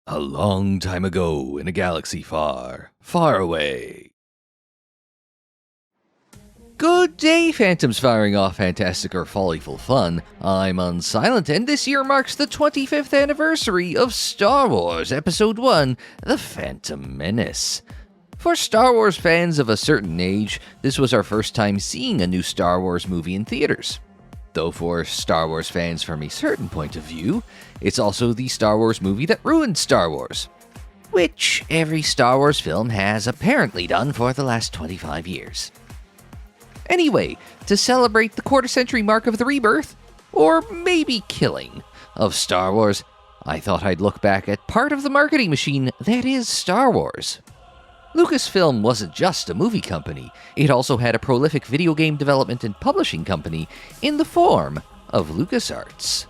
A long time ago in a galaxy far, far away. Good day, Phantoms firing off fantastic or follyful fun. I'm Unsilent, and this year marks the 25th anniversary of Star Wars Episode 1, The Phantom Menace. For Star Wars fans of a certain age, this was our first time seeing a new Star Wars movie in theaters. Though for Star Wars fans from a certain point of view, it's also the Star Wars movie that ruined Star Wars. Which every Star Wars film has apparently done for the last 25 years. Anyway, to celebrate the quarter-century mark of the rebirth, or maybe killing, of Star Wars, I thought I'd look back at part of the marketing machine that is Star Wars. LucasFilm wasn't just a movie company, it also had a prolific video game development and publishing company in the form of LucasArts.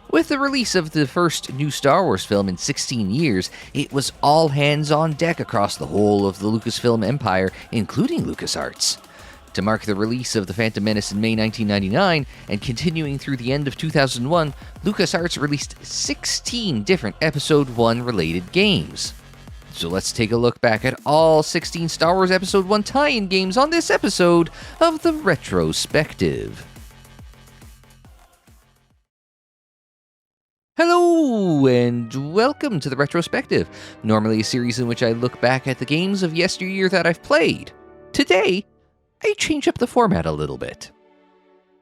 With the release of the first new Star Wars film in 16 years, it was all hands on deck across the whole of the Lucasfilm empire, including LucasArts. To mark the release of The Phantom Menace in May 1999, and continuing through the end of 2001, LucasArts released 16 different Episode 1 related games. So let's take a look back at all 16 Star Wars Episode 1 tie-in games on this episode of the Retrospective. Hello, and welcome to the Retrospective, normally a series in which I look back at the games of yesteryear that I've played. Today, I change up the format a little bit.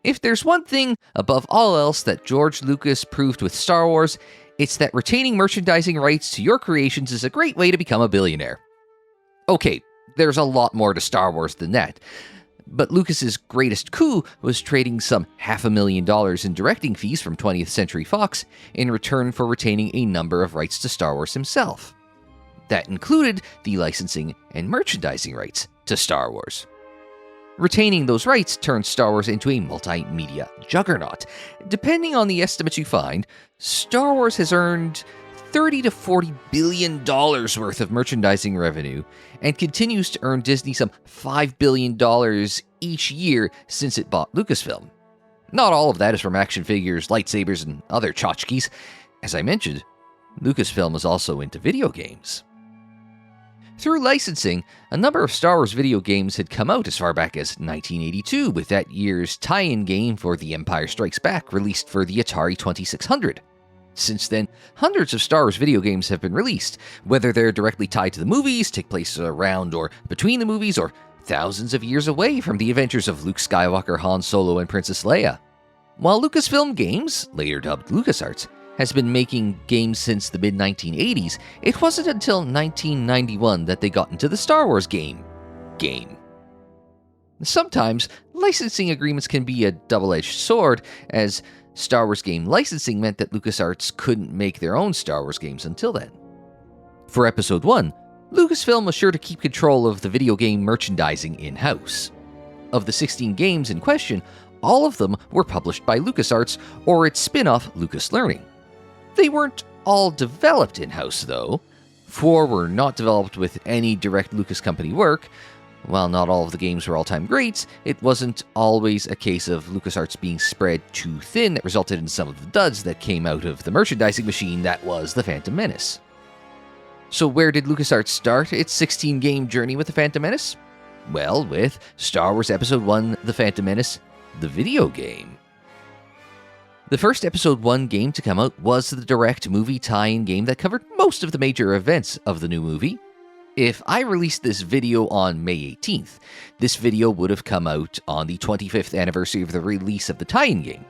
If there's one thing, above all else, that George Lucas proved with Star Wars, it's that retaining merchandising rights to your creations is a great way to become a billionaire. Okay, there's a lot more to Star Wars than that, but Lucas's greatest coup was trading some $500,000 in directing fees from 20th Century Fox in return for retaining a number of rights to Star Wars himself. That included the licensing and merchandising rights to Star Wars. Retaining those rights turned Star Wars into a multimedia juggernaut. Depending on the estimates you find, Star Wars has earned $30 to $40 billion worth of merchandising revenue and continues to earn Disney some $5 billion each year since it bought Lucasfilm. Not all of that is from action figures, lightsabers, and other tchotchkes. As I mentioned, Lucasfilm is also into video games. Through licensing, a number of Star Wars video games had come out as far back as 1982, with that year's tie-in game for The Empire Strikes Back released for the Atari 2600. Since then, hundreds of Star Wars video games have been released, whether they're directly tied to the movies, take place around or between the movies, or thousands of years away from the adventures of Luke Skywalker, Han Solo, and Princess Leia. While Lucasfilm Games, later dubbed LucasArts, has been making games since the mid-1980s, it wasn't until 1991 that they got into the Star Wars game. Sometimes, licensing agreements can be a double-edged sword, as Star Wars game licensing meant that LucasArts couldn't make their own Star Wars games until then. For Episode 1, Lucasfilm was sure to keep control of the video game merchandising in-house. Of the 16 games in question, all of them were published by LucasArts or its spin-off Lucas Learning. They weren't all developed in-house, though. 4 were not developed with any direct Lucas company work. While not all of the games were all-time greats, it wasn't always a case of LucasArts being spread too thin that resulted in some of the duds that came out of the merchandising machine that was The Phantom Menace. So where did LucasArts start its 16-game journey with The Phantom Menace? Well, with Star Wars Episode 1, The Phantom Menace, the video game. The first Episode 1 game to come out was the direct movie tie-in game that covered most of the major events of the new movie. If I released this video on May 18th, this video would have come out on the 25th anniversary of the release of the tie-in game.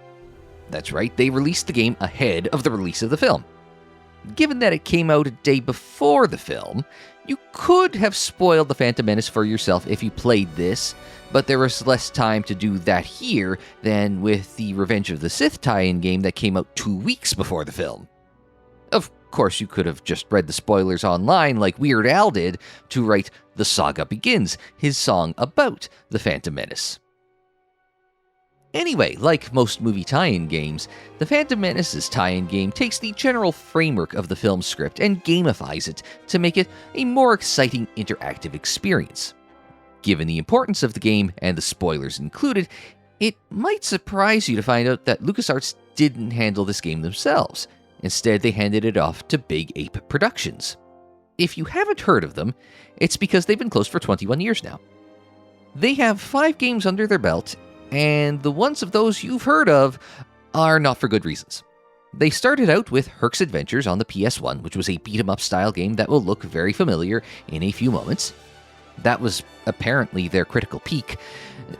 That's right, they released the game ahead of the release of the film. Given that it came out a day before the film, you could have spoiled The Phantom Menace for yourself if you played this, but there was less time to do that here than with the Revenge of the Sith tie-in game that came out 2 weeks before the film. Of course, you could have just read the spoilers online like Weird Al did to write The Saga Begins, his song about The Phantom Menace. Anyway, like most movie tie-in games, The Phantom Menace's tie-in game takes the general framework of the film script and gamifies it to make it a more exciting interactive experience. Given the importance of the game and the spoilers included, it might surprise you to find out that LucasArts didn't handle this game themselves. Instead, they handed it off to Big Ape Productions. If you haven't heard of them, it's because they've been closed for 21 years now. They have 5 games under their belt, and the ones of those you've heard of are not for good reasons. They started out with Herc's Adventures on the PS1, which was a beat-em-up style game that will look very familiar in a few moments. That was apparently their critical peak.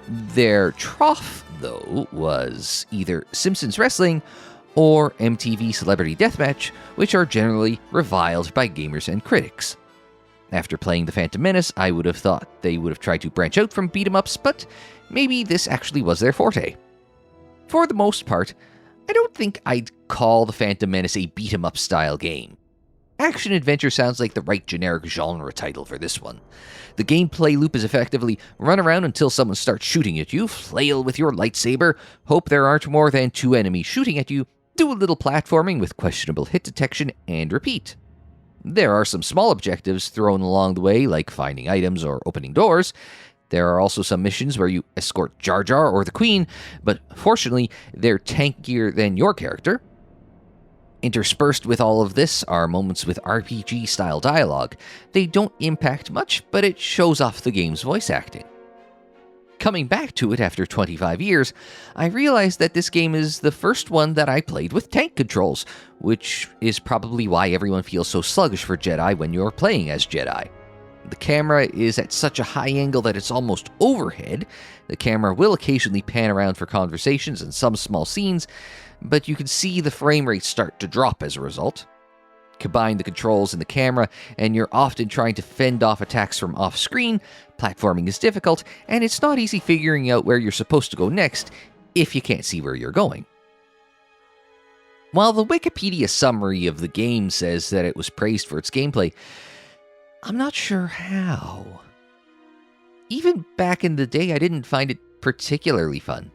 Their trough, though, was either Simpsons Wrestling or MTV Celebrity Deathmatch, which are generally reviled by gamers and critics. After playing the Phantom Menace, I would have thought they would have tried to branch out from beat-em-ups, but maybe this actually was their forte. For the most part, I don't think I'd call the Phantom Menace a beat-em-up style game. Action-adventure sounds like the right generic genre title for this one. The gameplay loop is effectively run around until someone starts shooting at you, flail with your lightsaber, hope there aren't more than 2 enemies shooting at you, do a little platforming with questionable hit detection, and repeat. There are some small objectives thrown along the way, like finding items or opening doors. There are also some missions where you escort Jar Jar or the Queen, but fortunately, they're tankier than your character. Interspersed with all of this are moments with RPG-style dialogue. They don't impact much, but it shows off the game's voice acting. Coming back to it after 25 years, I realized that this game is the first one that I played with tank controls, which is probably why everyone feels so sluggish for Jedi when you're playing as Jedi. The camera is at such a high angle that it's almost overhead. The camera will occasionally pan around for conversations and some small scenes, but you can see the frame rate start to drop as a result. Combine the controls and the camera, and you're often trying to fend off attacks from off-screen, platforming is difficult, and it's not easy figuring out where you're supposed to go next if you can't see where you're going. While the Wikipedia summary of the game says that it was praised for its gameplay, I'm not sure how. Even back in the day, I didn't find it particularly fun.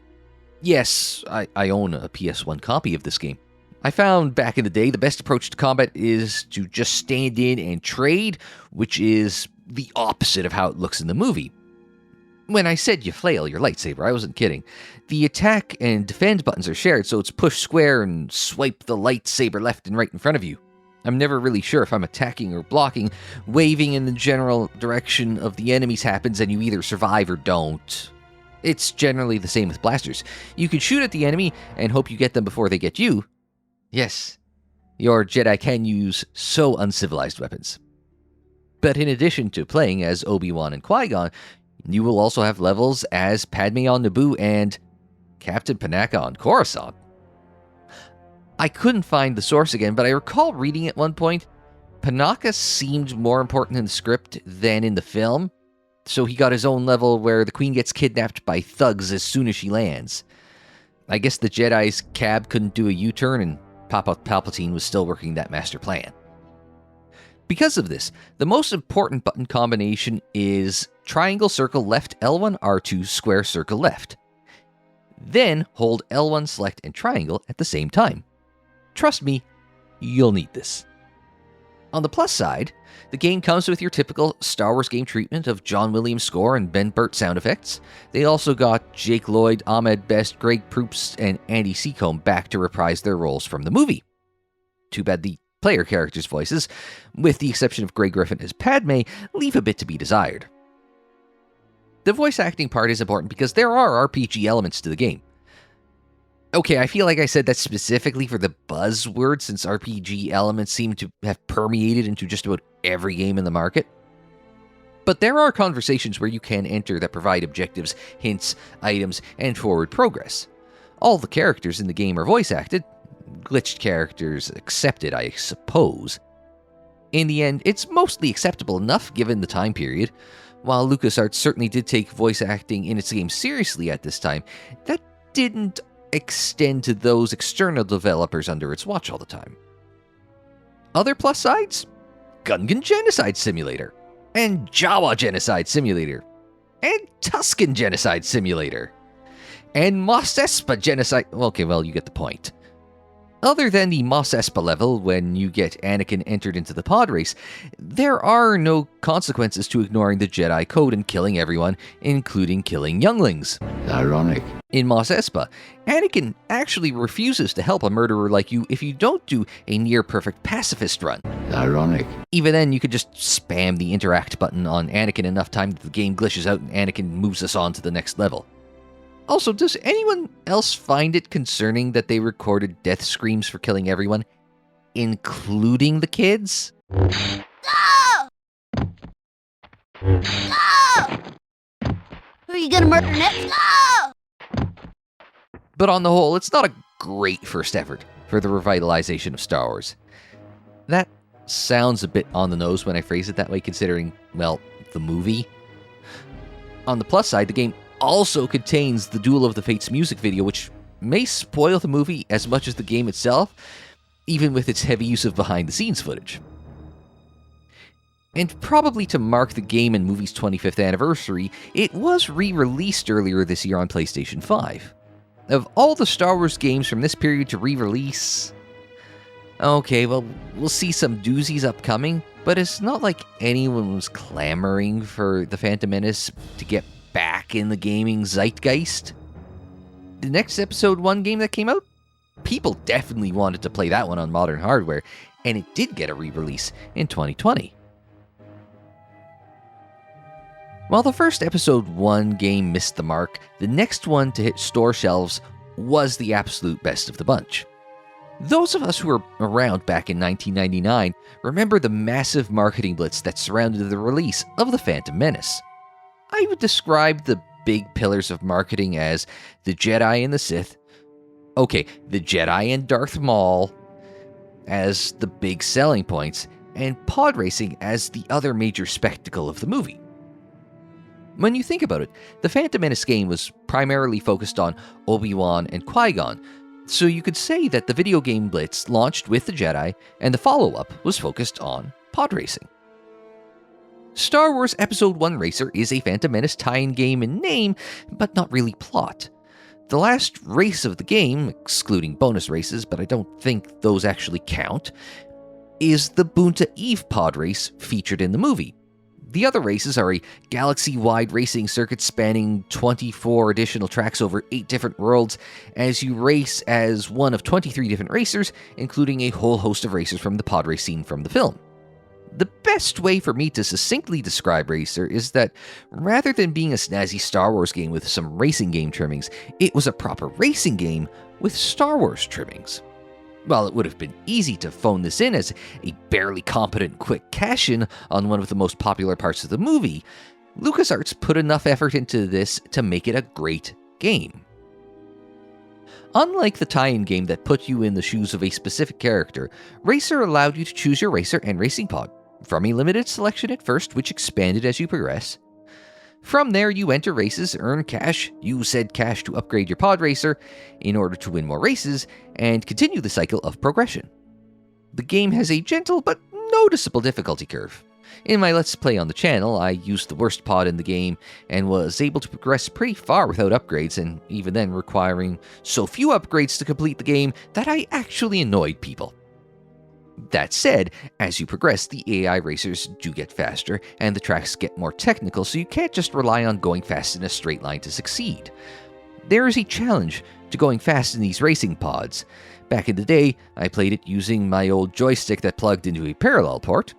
Yes, I own a PS1 copy of this game. I found back in the day the best approach to combat is to just stand in and trade, which is the opposite of how it looks in the movie. When I said you flail your lightsaber, I wasn't kidding. The attack and defend buttons are shared, so it's push square and swipe the lightsaber left and right in front of you. I'm never really sure if I'm attacking or blocking. Waving in the general direction of the enemies happens and you either survive or don't. It's generally the same with blasters. You can shoot at the enemy and hope you get them before they get you. Yes, your Jedi can use so uncivilized weapons. But in addition to playing as Obi-Wan and Qui-Gon, you will also have levels as Padme on Naboo and Captain Panaka on Coruscant. I couldn't find the source again, but I recall reading at one point, Panaka seemed more important in the script than in the film, so he got his own level where the Queen gets kidnapped by thugs as soon as she lands. I guess the Jedi's cab couldn't do a U-turn and Papa Palpatine was still working that master plan. Because of this, the most important button combination is triangle circle left L1 R2 square circle left. Then hold L1 select and triangle at the same time. Trust me, you'll need this. On the plus side, the game comes with your typical Star Wars game treatment of John Williams score and Ben Burtt sound effects. They also got Jake Lloyd, Ahmed Best, Greg Proops, and Andy Seacombe back to reprise their roles from the movie. Too bad the player characters' voices, with the exception of Greg Griffin as Padme, leave a bit to be desired. The voice acting part is important because there are RPG elements to the game. Okay, I feel like I said that specifically for the buzzword since RPG elements seem to have permeated into just about every game in the market. But there are conversations where you can enter that provide objectives, hints, items, and forward progress. All the characters in the game are voice acted, glitched characters accepted, I suppose. In the end, it's mostly acceptable enough given the time period. While LucasArts certainly did take voice acting in its game seriously at this time, that didn't extend to those external developers under its watch all the time. Other plus sides? Gungan Genocide Simulator, and Jawa Genocide Simulator, and Tusken Genocide Simulator, and Mos Espa Genocide... Okay, well, you get the point. Other than the Mos Espa level, when you get Anakin entered into the pod race, there are no consequences to ignoring the Jedi Code and killing everyone, including killing younglings. Ironic. In Mos Espa, Anakin actually refuses to help a murderer like you if you don't do a near-perfect pacifist run. Ironic. Even then, you could just spam the interact button on Anakin enough time that the game glitches out and Anakin moves us on to the next level. Also, does anyone else find it concerning that they recorded death screams for killing everyone, including the kids? No! No! Who are you gonna murder next? No! But on the whole, it's not a great first effort for the revitalization of Star Wars. That sounds a bit on the nose when I phrase it that way, considering, well, the movie. On the plus side, the game also contains the Duel of the Fates music video, which may spoil the movie as much as the game itself, even with its heavy use of behind-the-scenes footage. And probably to mark the game and movie's 25th anniversary, it was re-released earlier this year on PlayStation 5. Of all the Star Wars games from this period to re-release, okay, well, we'll see some doozies upcoming, but it's not like anyone was clamoring for the Phantom Menace to get back in the gaming zeitgeist. The next Episode 1 game that came out, people definitely wanted to play that one on modern hardware, and it did get a re-release in 2020. While the first Episode 1 game missed the mark, the next one to hit store shelves was the absolute best of the bunch. Those of us who were around back in 1999 remember the massive marketing blitz that surrounded the release of the Phantom Menace. I would describe the big pillars of marketing as the Jedi and the Sith, the Jedi and Darth Maul as the big selling points, and pod racing as the other major spectacle of the movie. When you think about it, the Phantom Menace game was primarily focused on Obi-Wan and Qui-Gon, so you could say that the video game blitz launched with the Jedi, and the follow-up was focused on pod racing. Star Wars Episode 1 Racer is a Phantom Menace tie-in game in name, but not really plot. The last race of the game, excluding bonus races, but I don't think those actually count, is the Boonta Eve pod race featured in the movie. The other races are a galaxy-wide racing circuit spanning 24 additional tracks over 8 different worlds, as you race as one of 23 different racers, including a whole host of racers from the pod race scene from the film. The best way for me to succinctly describe Racer is that rather than being a snazzy Star Wars game with some racing game trimmings, it was a proper racing game with Star Wars trimmings. While it would have been easy to phone this in as a barely competent quick cash-in on one of the most popular parts of the movie, LucasArts put enough effort into this to make it a great game. Unlike the tie-in game that put you in the shoes of a specific character, Racer allowed you to choose your racer and racing pod, from a limited selection at first, which expanded as you progress. From there, you enter races, earn cash, use said cash to upgrade your pod racer in order to win more races, and continue the cycle of progression. The game has a gentle but noticeable difficulty curve. In my Let's Play on the channel, I used the worst pod in the game and was able to progress pretty far without upgrades, and even then requiring so few upgrades to complete the game that I actually annoyed people. That said, as you progress, the AI racers do get faster, and the tracks get more technical, so you can't just rely on going fast in a straight line to succeed. There is a challenge to going fast in these racing pods. Back in the day, I played it using my old joystick that plugged into a parallel port.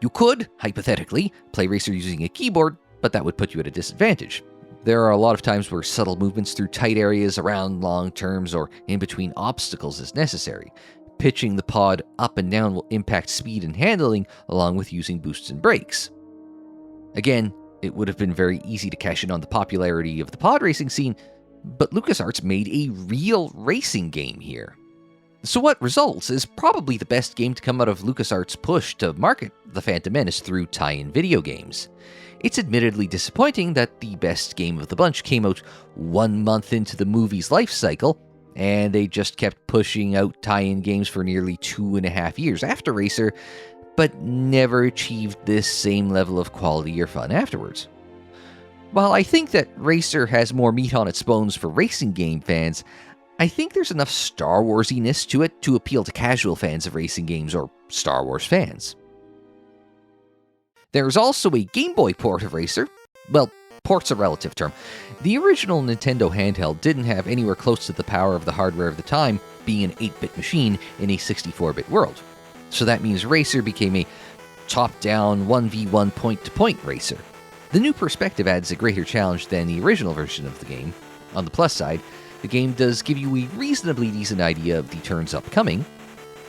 You could, hypothetically, play Racer using a keyboard, but that would put you at a disadvantage. There are a lot of times where subtle movements through tight areas, around long turns, or in between obstacles is necessary. Pitching the pod up and down will impact speed and handling, along with using boosts and brakes. Again, it would have been very easy to cash in on the popularity of the pod racing scene, but LucasArts made a real racing game here. So what results is probably the best game to come out of LucasArts' push to market the Phantom Menace through tie-in video games. It's admittedly disappointing that the best game of the bunch came out 1 month into the movie's life cycle, and they just kept pushing out tie-in games for nearly 2.5 years after Racer, but never achieved this same level of quality or fun afterwards. While I think that Racer has more meat on its bones for racing game fans, I think there's enough Star Warsiness to it to appeal to casual fans of racing games or Star Wars fans. There's also a Game Boy port of Racer. Well, port's a relative term. The original Nintendo handheld didn't have anywhere close to the power of the hardware of the time, being an 8-bit machine in a 64-bit world. So that means Racer became a top-down 1v1 point-to-point racer. The new perspective adds a greater challenge than the original version of the game. On the plus side, the game does give you a reasonably decent idea of the turns upcoming.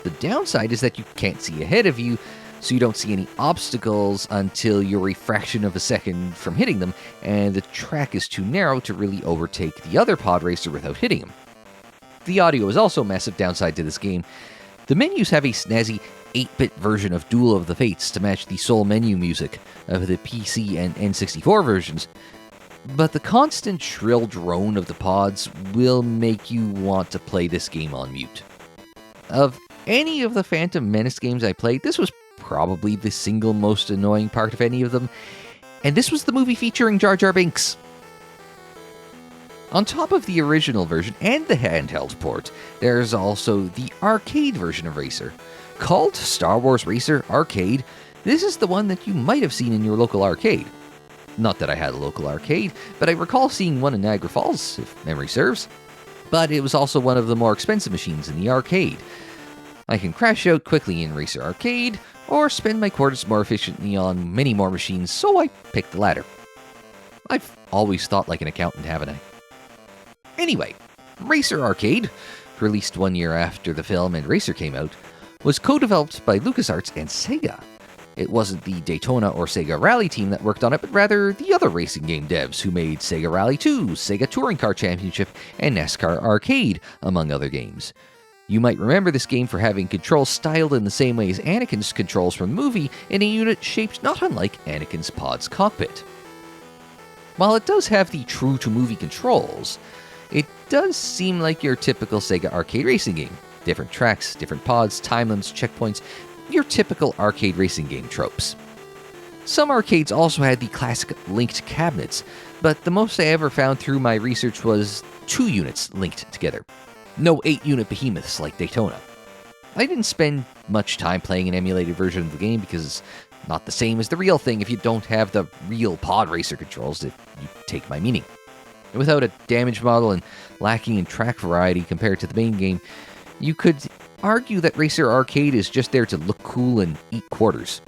The downside is that you can't see ahead of you, so you don't see any obstacles until you're a fraction of a second from hitting them, and the track is too narrow to really overtake the other pod racer without hitting him. The audio is also a massive downside to this game. The menus have a snazzy 8-bit version of Duel of the Fates to match the sole menu music of the PC and N64 versions, but the constant shrill drone of the pods will make you want to play this game on mute. Of any of the Phantom Menace games I played, this was probably the single most annoying part of any of them, and this was the movie featuring Jar Jar Binks. On top of the original version and the handheld port, there's also the arcade version of Racer. Called Star Wars Racer Arcade, this is the one that you might have seen in your local arcade. Not that I had a local arcade, but I recall seeing one in Niagara Falls, if memory serves. But it was also one of the more expensive machines in the arcade. I can crash out quickly in Racer Arcade, or spend my quarters more efficiently on many more machines, so I picked the latter. I've always thought like an accountant, haven't I? Anyway, Racer Arcade, released 1 year after the film and Racer came out, was co-developed by LucasArts and Sega. It wasn't the Daytona or Sega Rally team that worked on it, but rather the other racing game devs who made Sega Rally 2, Sega Touring Car Championship, and NASCAR Arcade, among other games. You might remember this game for having controls styled in the same way as Anakin's controls from the movie in a unit shaped not unlike Anakin's pod's cockpit. While it does have the true-to-movie controls, it does seem like your typical Sega arcade racing game. Different tracks, different pods, time limits, checkpoints, your typical arcade racing game tropes. Some arcades also had the classic linked cabinets, but the most I ever found through my research was 2 units linked together. No 8-unit behemoths like Daytona. I didn't spend much time playing an emulated version of the game because it's not the same as the real thing if you don't have the real pod racer controls, if you take my meaning. Without a damage model and lacking in track variety compared to the main game, you could argue that Racer Arcade is just there to look cool and eat quarters.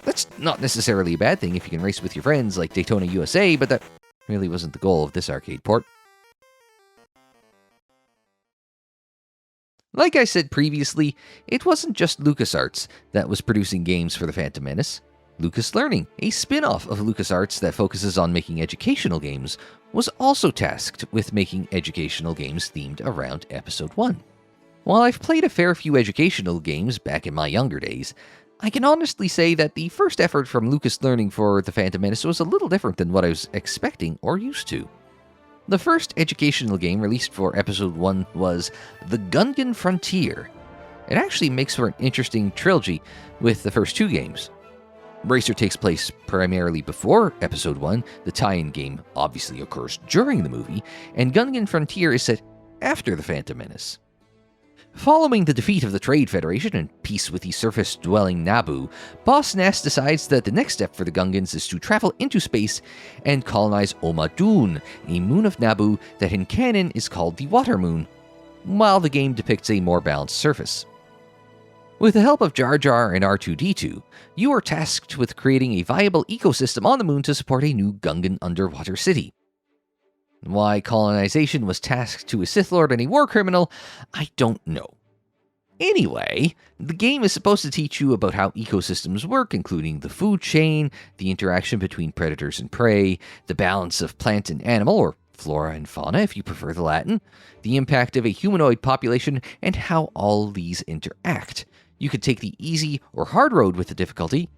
That's not necessarily a bad thing if you can race with your friends like Daytona USA, but that really wasn't the goal of this arcade port. Like I said previously, it wasn't just LucasArts that was producing games for the Phantom Menace. Lucas Learning, a spin-off of LucasArts that focuses on making educational games, was also tasked with making educational games themed around Episode 1. While I've played a fair few educational games back in my younger days, I can honestly say that the first effort from Lucas Learning for the Phantom Menace was a little different than what I was expecting or used to. The first educational game released for Episode 1 was the Gungan Frontier. It actually makes for an interesting trilogy with the first 2 games. Racer takes place primarily before Episode 1, the tie-in game obviously occurs during the movie, and Gungan Frontier is set after the Phantom Menace. Following the defeat of the Trade Federation and peace with the surface-dwelling Naboo, Boss Nass decides that the next step for the Gungans is to travel into space and colonize Omadun, a moon of Naboo that in canon is called the Water Moon, while the game depicts a more balanced surface. With the help of Jar Jar and R2-D2, you are tasked with creating a viable ecosystem on the moon to support a new Gungan underwater city. Why colonization was tasked to a Sith Lord and a war criminal, I don't know. Anyway, the game is supposed to teach you about how ecosystems work, including the food chain, the interaction between predators and prey, the balance of plant and animal, or flora and fauna if you prefer the Latin, the impact of a humanoid population, and how all these interact. You could take the easy or hard road with the difficulty.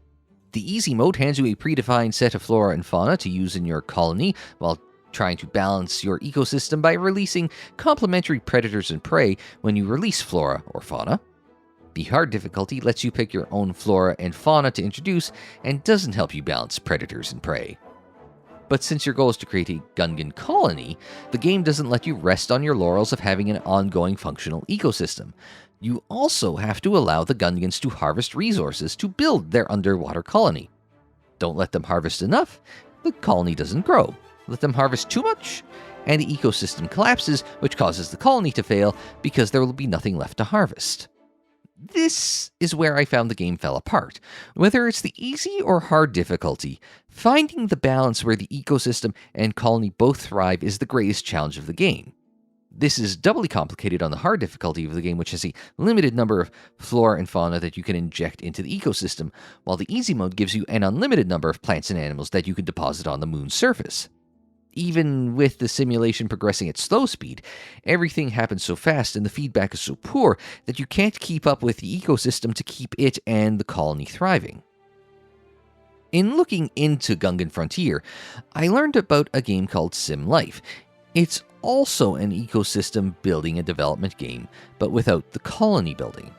The easy mode hands you a predefined set of flora and fauna to use in your colony, while trying to balance your ecosystem by releasing complementary predators and prey when you release flora or fauna. The hard difficulty lets you pick your own flora and fauna to introduce and doesn't help you balance predators and prey. But since your goal is to create a Gungan colony, the game doesn't let you rest on your laurels of having an ongoing functional ecosystem. You also have to allow the Gungans to harvest resources to build their underwater colony. Don't let them harvest enough, the colony doesn't grow. Let them harvest too much, and the ecosystem collapses, which causes the colony to fail because there will be nothing left to harvest. This is where I found the game fell apart. Whether it's the easy or hard difficulty, finding the balance where the ecosystem and colony both thrive is the greatest challenge of the game. This is doubly complicated on the hard difficulty of the game, which has a limited number of flora and fauna that you can inject into the ecosystem, while the easy mode gives you an unlimited number of plants and animals that you can deposit on the moon's surface. Even with the simulation progressing at slow speed, everything happens so fast and the feedback is so poor that you can't keep up with the ecosystem to keep it and the colony thriving. In looking into Gungan Frontier, I learned about a game called Sim Life. It's also an ecosystem building and development game, but without the colony building.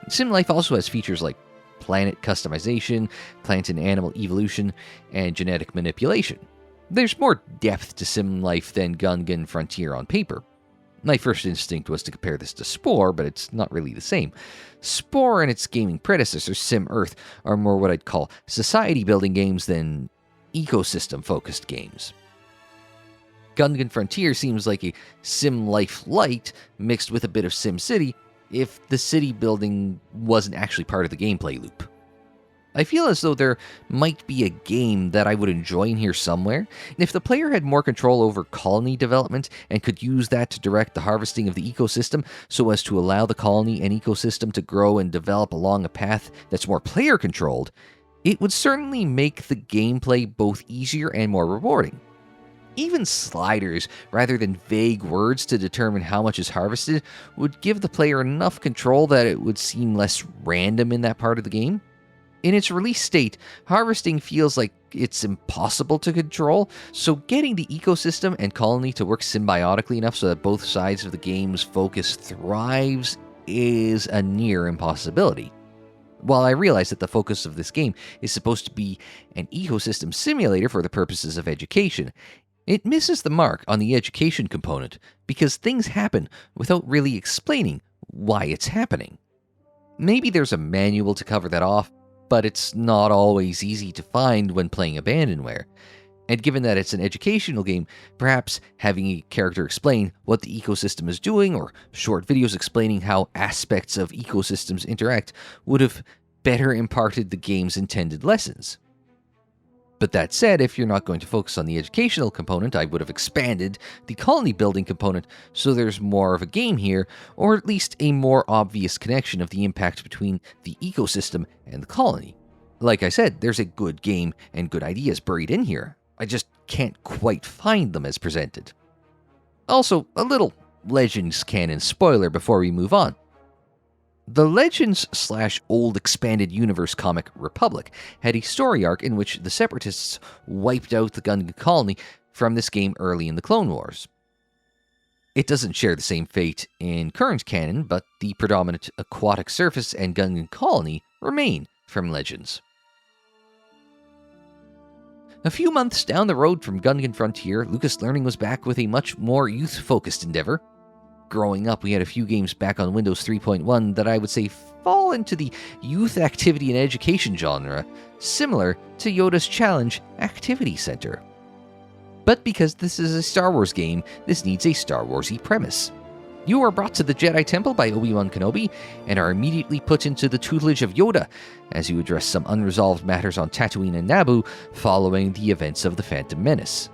Sim Life also has features like planet customization, plant and animal evolution, and genetic manipulation. There's more depth to Sim Life than Gungan Frontier on paper. My first instinct was to compare this to Spore, but it's not really the same. Spore and its gaming predecessor, Sim Earth, are more what I'd call society-building games than ecosystem-focused games. Gungan Frontier seems like a Sim Life Lite mixed with a bit of Sim City, if the city building wasn't actually part of the gameplay loop. I feel as though there might be a game that I would enjoy in here somewhere, and if the player had more control over colony development and could use that to direct the harvesting of the ecosystem so as to allow the colony and ecosystem to grow and develop along a path that's more player-controlled, it would certainly make the gameplay both easier and more rewarding. Even sliders, rather than vague words to determine how much is harvested, would give the player enough control that it would seem less random in that part of the game. In its release state, harvesting feels like it's impossible to control, so getting the ecosystem and colony to work symbiotically enough so that both sides of the game's focus thrives is a near impossibility. While I realize that the focus of this game is supposed to be an ecosystem simulator for the purposes of education, it misses the mark on the education component because things happen without really explaining why it's happening. Maybe there's a manual to cover that off, but it's not always easy to find when playing Abandonware. And given that it's an educational game, perhaps having a character explain what the ecosystem is doing or short videos explaining how aspects of ecosystems interact would have better imparted the game's intended lessons. But that said, if you're not going to focus on the educational component, I would have expanded the colony building component so there's more of a game here, or at least a more obvious connection of the impact between the ecosystem and the colony. Like I said, there's a good game and good ideas buried in here. I just can't quite find them as presented. Also, a little Legends canon spoiler before we move on. The Legends/Old Expanded Universe comic Republic had a story arc in which the Separatists wiped out the Gungan colony from this game early in the Clone Wars. It doesn't share the same fate in current canon, but the predominant aquatic surface and Gungan colony remain from Legends. A few months down the road from Gungan Frontier, Lucas Learning was back with a much more youth-focused endeavor. Growing up, we had a few games back on Windows 3.1 that I would say fall into the youth activity and education genre, similar to Yoda's Challenge Activity Center. But because this is a Star Wars game, this needs a Star Wars-y premise. You are brought to the Jedi Temple by Obi-Wan Kenobi, and are immediately put into the tutelage of Yoda, as you address some unresolved matters on Tatooine and Naboo following the events of the Phantom Menace.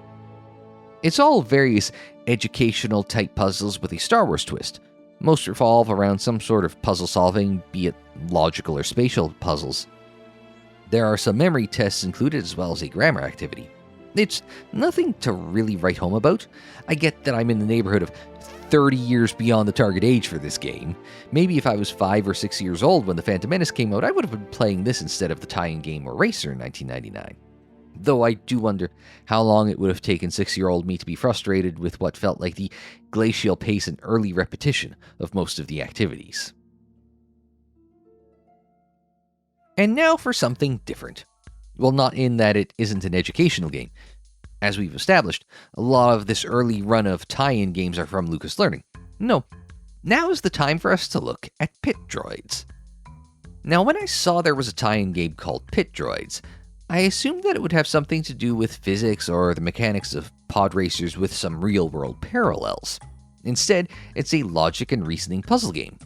It's all various educational-type puzzles with a Star Wars twist. Most revolve around some sort of puzzle solving, be it logical or spatial puzzles. There are some memory tests included as well as a grammar activity. It's nothing to really write home about. I get that I'm in the neighborhood of 30 years beyond the target age for this game. Maybe if I was 5 or 6 years old when the Phantom Menace came out, I would have been playing this instead of the tie-in game Eraser in 1999. Though I do wonder how long it would have taken 6-year-old me to be frustrated with what felt like the glacial pace and early repetition of most of the activities. And now for something different. Well, not in that it isn't an educational game. As we've established, a lot of this early run of tie-in games are from Lucas Learning. No, now is the time for us to look at Pit Droids. Now, when I saw there was a tie-in game called Pit Droids, I assumed that it would have something to do with physics or the mechanics of pod racers with some real-world parallels. Instead, it's a logic and reasoning puzzle game.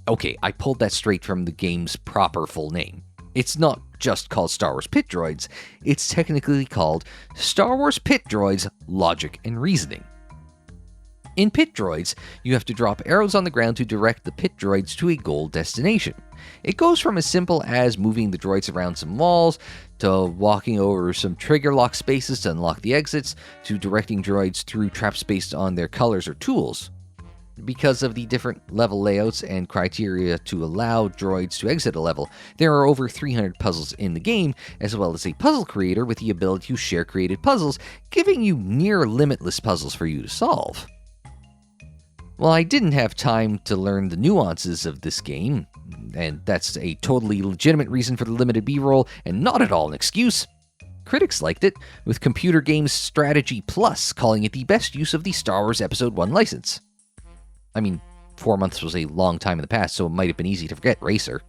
Okay, I pulled that straight from the game's proper full name. It's not just called Star Wars Pit Droids, it's technically called Star Wars Pit Droids Logic and Reasoning. In Pit Droids, you have to drop arrows on the ground to direct the pit droids to a goal destination. It goes from as simple as moving the droids around some walls, to walking over some trigger lock spaces to unlock the exits, to directing droids through traps based on their colors or tools. Because of the different level layouts and criteria to allow droids to exit a level, there are over 300 puzzles in the game, as well as a puzzle creator with the ability to share created puzzles, giving you near limitless puzzles for you to solve. Well, I didn't have time to learn the nuances of this game, and that's a totally legitimate reason for the limited B-roll, and not at all an excuse. Critics liked it, with Computer Games Strategy Plus calling it the best use of the Star Wars Episode 1 license. I mean, 4 months was a long time in the past, so it might have been easy to forget Racer.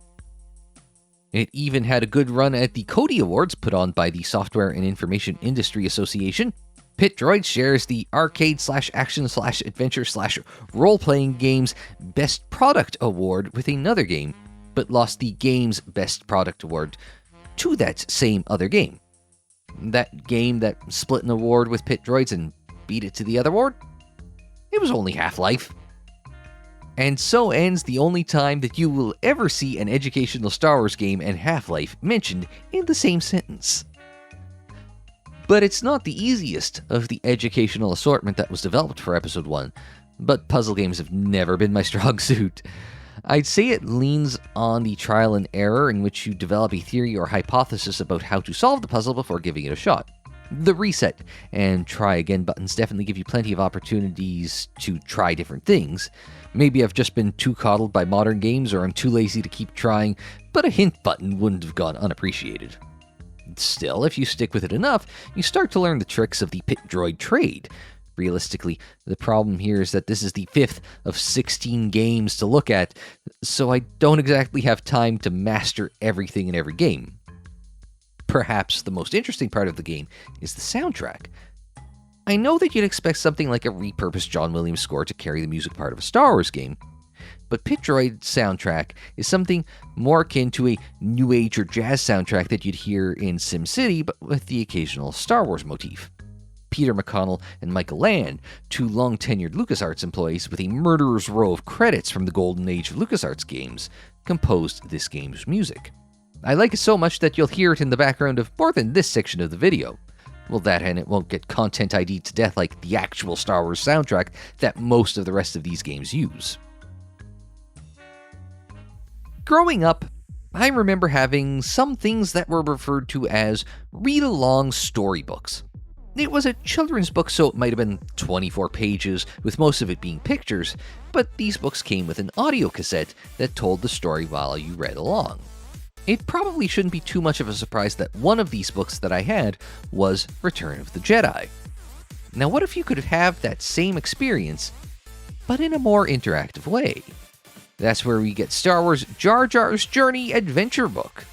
It even had a good run at the Cody Awards put on by the Software and Information Industry Association. Pit Droids shares the arcade/action/adventure/role-playing games Best Product Award with another game, but lost the game's Best Product Award to that same other game. That game that split an award with Pit Droids and beat it to the other award? It was only Half-Life. And so ends the only time that you will ever see an educational Star Wars game and Half-Life mentioned in the same sentence. But it's not the easiest of the educational assortment that was developed for Episode 1, but puzzle games have never been my strong suit. I'd say it leans on the trial and error in which you develop a theory or hypothesis about how to solve the puzzle before giving it a shot. The reset and try again buttons definitely give you plenty of opportunities to try different things. Maybe I've just been too coddled by modern games, or I'm too lazy to keep trying, but a hint button wouldn't have gone unappreciated. Still, if you stick with it enough, you start to learn the tricks of the pit droid trade. Realistically, the problem here is that this is the 5th of 16 games to look at, so I don't exactly have time to master everything in every game. Perhaps the most interesting part of the game is the soundtrack. I know that you'd expect something like a repurposed John Williams score to carry the music part of a Star Wars game, but Pit Droid soundtrack is something more akin to a new age or jazz soundtrack that you'd hear in SimCity, but with the occasional Star Wars motif. Peter McConnell and Michael Land, two long-tenured LucasArts employees with a murderer's row of credits from the golden age of LucasArts games, composed this game's music. I like it so much that you'll hear it in the background of more than this section of the video. Well, that and it won't get content ID'd to death like the actual Star Wars soundtrack that most of the rest of these games use. Growing up, I remember having some things that were referred to as read-along storybooks. It was a children's book, so it might have been 24 pages, with most of it being pictures, but these books came with an audio cassette that told the story while you read along. It probably shouldn't be too much of a surprise that one of these books that I had was Return of the Jedi. Now, what if you could have that same experience, but in a more interactive way? That's where we get Star Wars Jar Jar's Journey Adventure Book.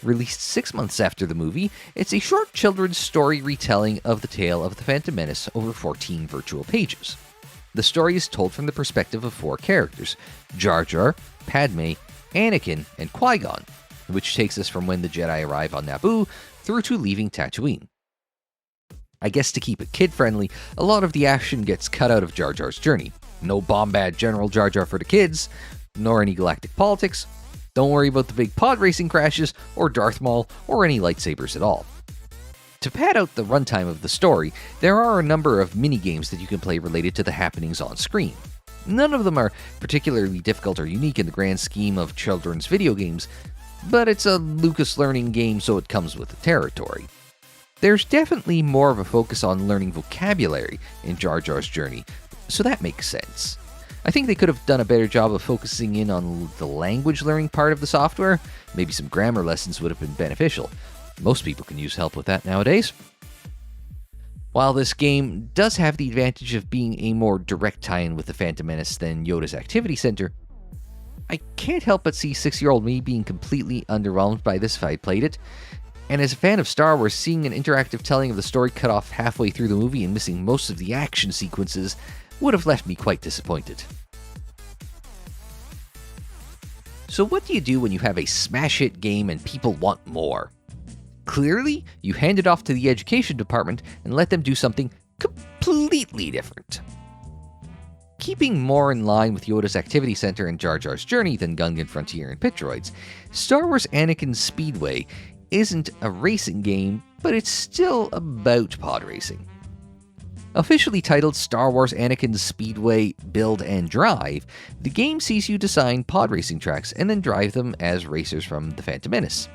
Released 6 months after the movie, it's a short children's story retelling of the tale of the Phantom Menace over 14 virtual pages. The story is told from the perspective of 4 characters: Jar Jar, Padme, Anakin, and Qui-Gon, which takes us from when the Jedi arrive on Naboo through to leaving Tatooine. I guess to keep it kid-friendly, a lot of the action gets cut out of Jar Jar's journey. No Bombad General Jar Jar for the kids, nor any galactic politics. Don't worry about the big pod racing crashes, or Darth Maul, or any lightsabers at all. To pad out the runtime of the story, there are a number of mini-games that you can play related to the happenings on screen. None of them are particularly difficult or unique in the grand scheme of children's video games, but it's a Lucas Learning game, so it comes with the territory. There's definitely more of a focus on learning vocabulary in Jar Jar's journey, so that makes sense. I think they could have done a better job of focusing in on the language learning part of the software. Maybe some grammar lessons would have been beneficial. Most people can use help with that nowadays. While this game does have the advantage of being a more direct tie-in with the Phantom Menace than Yoda's Activity Center, I can't help but see 6-year-old me being completely underwhelmed by this if I played it. And as a fan of Star Wars, seeing an interactive telling of the story cut off halfway through the movie and missing most of the action sequences would have left me quite disappointed. So what do you do when you have a smash hit game and people want more? Clearly, you hand it off to the education department and let them do something completely different. Keeping more in line with Yoda's Activity Center and Jar Jar's journey than Gungan Frontier and Pit Droids, Star Wars Anakin Speedway isn't a racing game, but it's still about pod racing. Officially titled Star Wars Anakin Speedway Build and Drive, the game sees you design pod racing tracks and then drive them as racers from The Phantom Menace.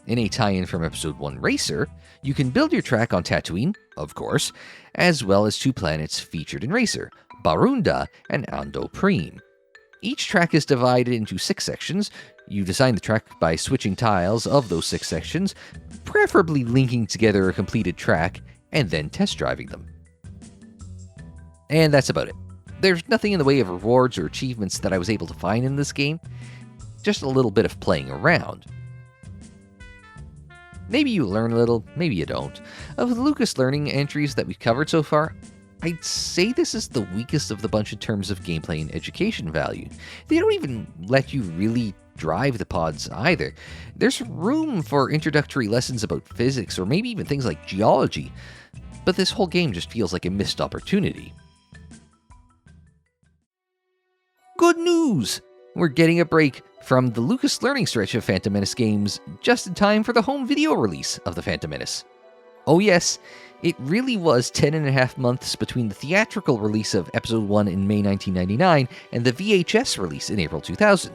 In a tie-in from Episode 1 Racer, you can build your track on Tatooine, of course, as well as 2 planets featured in Racer, Barunda and Ando Preem. Each track is divided into 6 sections. You design the track by switching tiles of those 6 sections, preferably linking together a completed track, and then test driving them. And that's about it. There's nothing in the way of rewards or achievements that I was able to find in this game, just a little bit of playing around. Maybe you learn a little, maybe you don't. Of the Lucas Learning entries that we've covered so far, I'd say this is the weakest of the bunch in terms of gameplay and education value. They don't even let you really drive the pods either. There's room for introductory lessons about physics or maybe even things like geology, but this whole game just feels like a missed opportunity. Good news! We're getting a break from the Lucas Learning stretch of Phantom Menace games just in time for the home video release of the Phantom Menace. Oh yes, it really was 10.5 months between the theatrical release of Episode 1 in May 1999 and the VHS release in April 2000.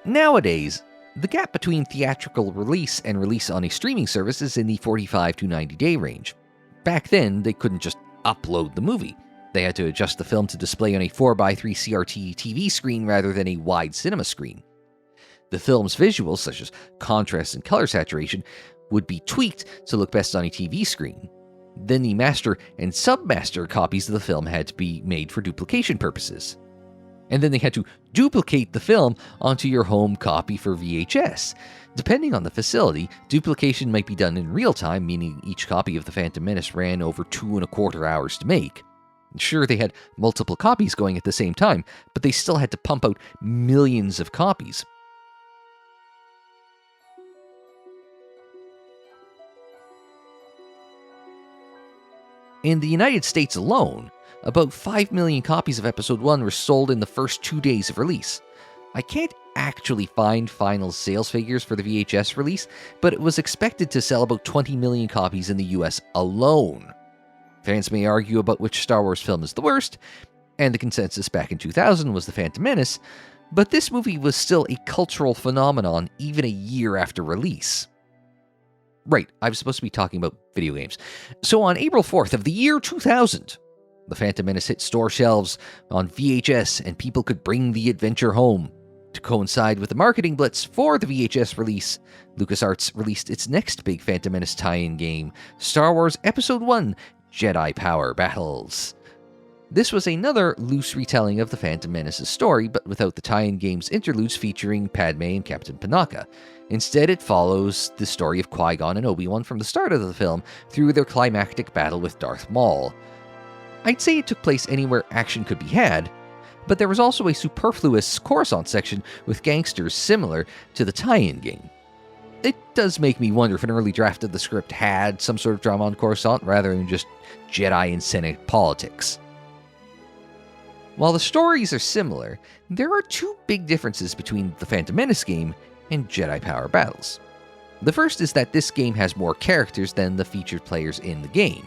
Nowadays, the gap between theatrical release and release on a streaming service is in the 45 to 90 day range. Back then, they couldn't just upload the movie. They had to adjust the film to display on a 4x3 CRT TV screen rather than a wide cinema screen. The film's visuals, such as contrast and color saturation, would be tweaked to look best on a TV screen. Then the master and submaster copies of the film had to be made for duplication purposes. And then they had to duplicate the film onto your home copy for VHS. Depending on the facility, duplication might be done in real time, meaning each copy of The Phantom Menace ran over 2.25 hours to make. Sure, they had multiple copies going at the same time, but they still had to pump out millions of copies. In the United States alone, about 5 million copies of Episode 1 were sold in the first 2 days of release. I can't actually find final sales figures for the VHS release, but it was expected to sell about 20 million copies in the US alone. Fans may argue about which Star Wars film is the worst, and the consensus back in 2000 was The Phantom Menace, but this movie was still a cultural phenomenon even a year after release. Right, I was supposed to be talking about video games. So on April 4th of the year 2000, The Phantom Menace hit store shelves on VHS and people could bring the adventure home. To coincide with the marketing blitz for the VHS release, LucasArts released its next big Phantom Menace tie-in game, Star Wars Episode 1 Jedi Power Battles. This was another loose retelling of the Phantom Menace's story, but without the tie-in game's interludes featuring Padme and Captain Panaka. Instead, it follows the story of Qui-Gon and Obi-Wan from the start of the film through their climactic battle with Darth Maul. I'd say it took place anywhere action could be had, but there was also a superfluous Coruscant section with gangsters similar to the tie-in game. It does make me wonder if an early draft of the script had some sort of drama on Coruscant rather than just Jedi and Senate politics. While the stories are similar, there are 2 big differences between the Phantom Menace game and Jedi Power Battles. The first is that this game has more characters than the featured players in the game.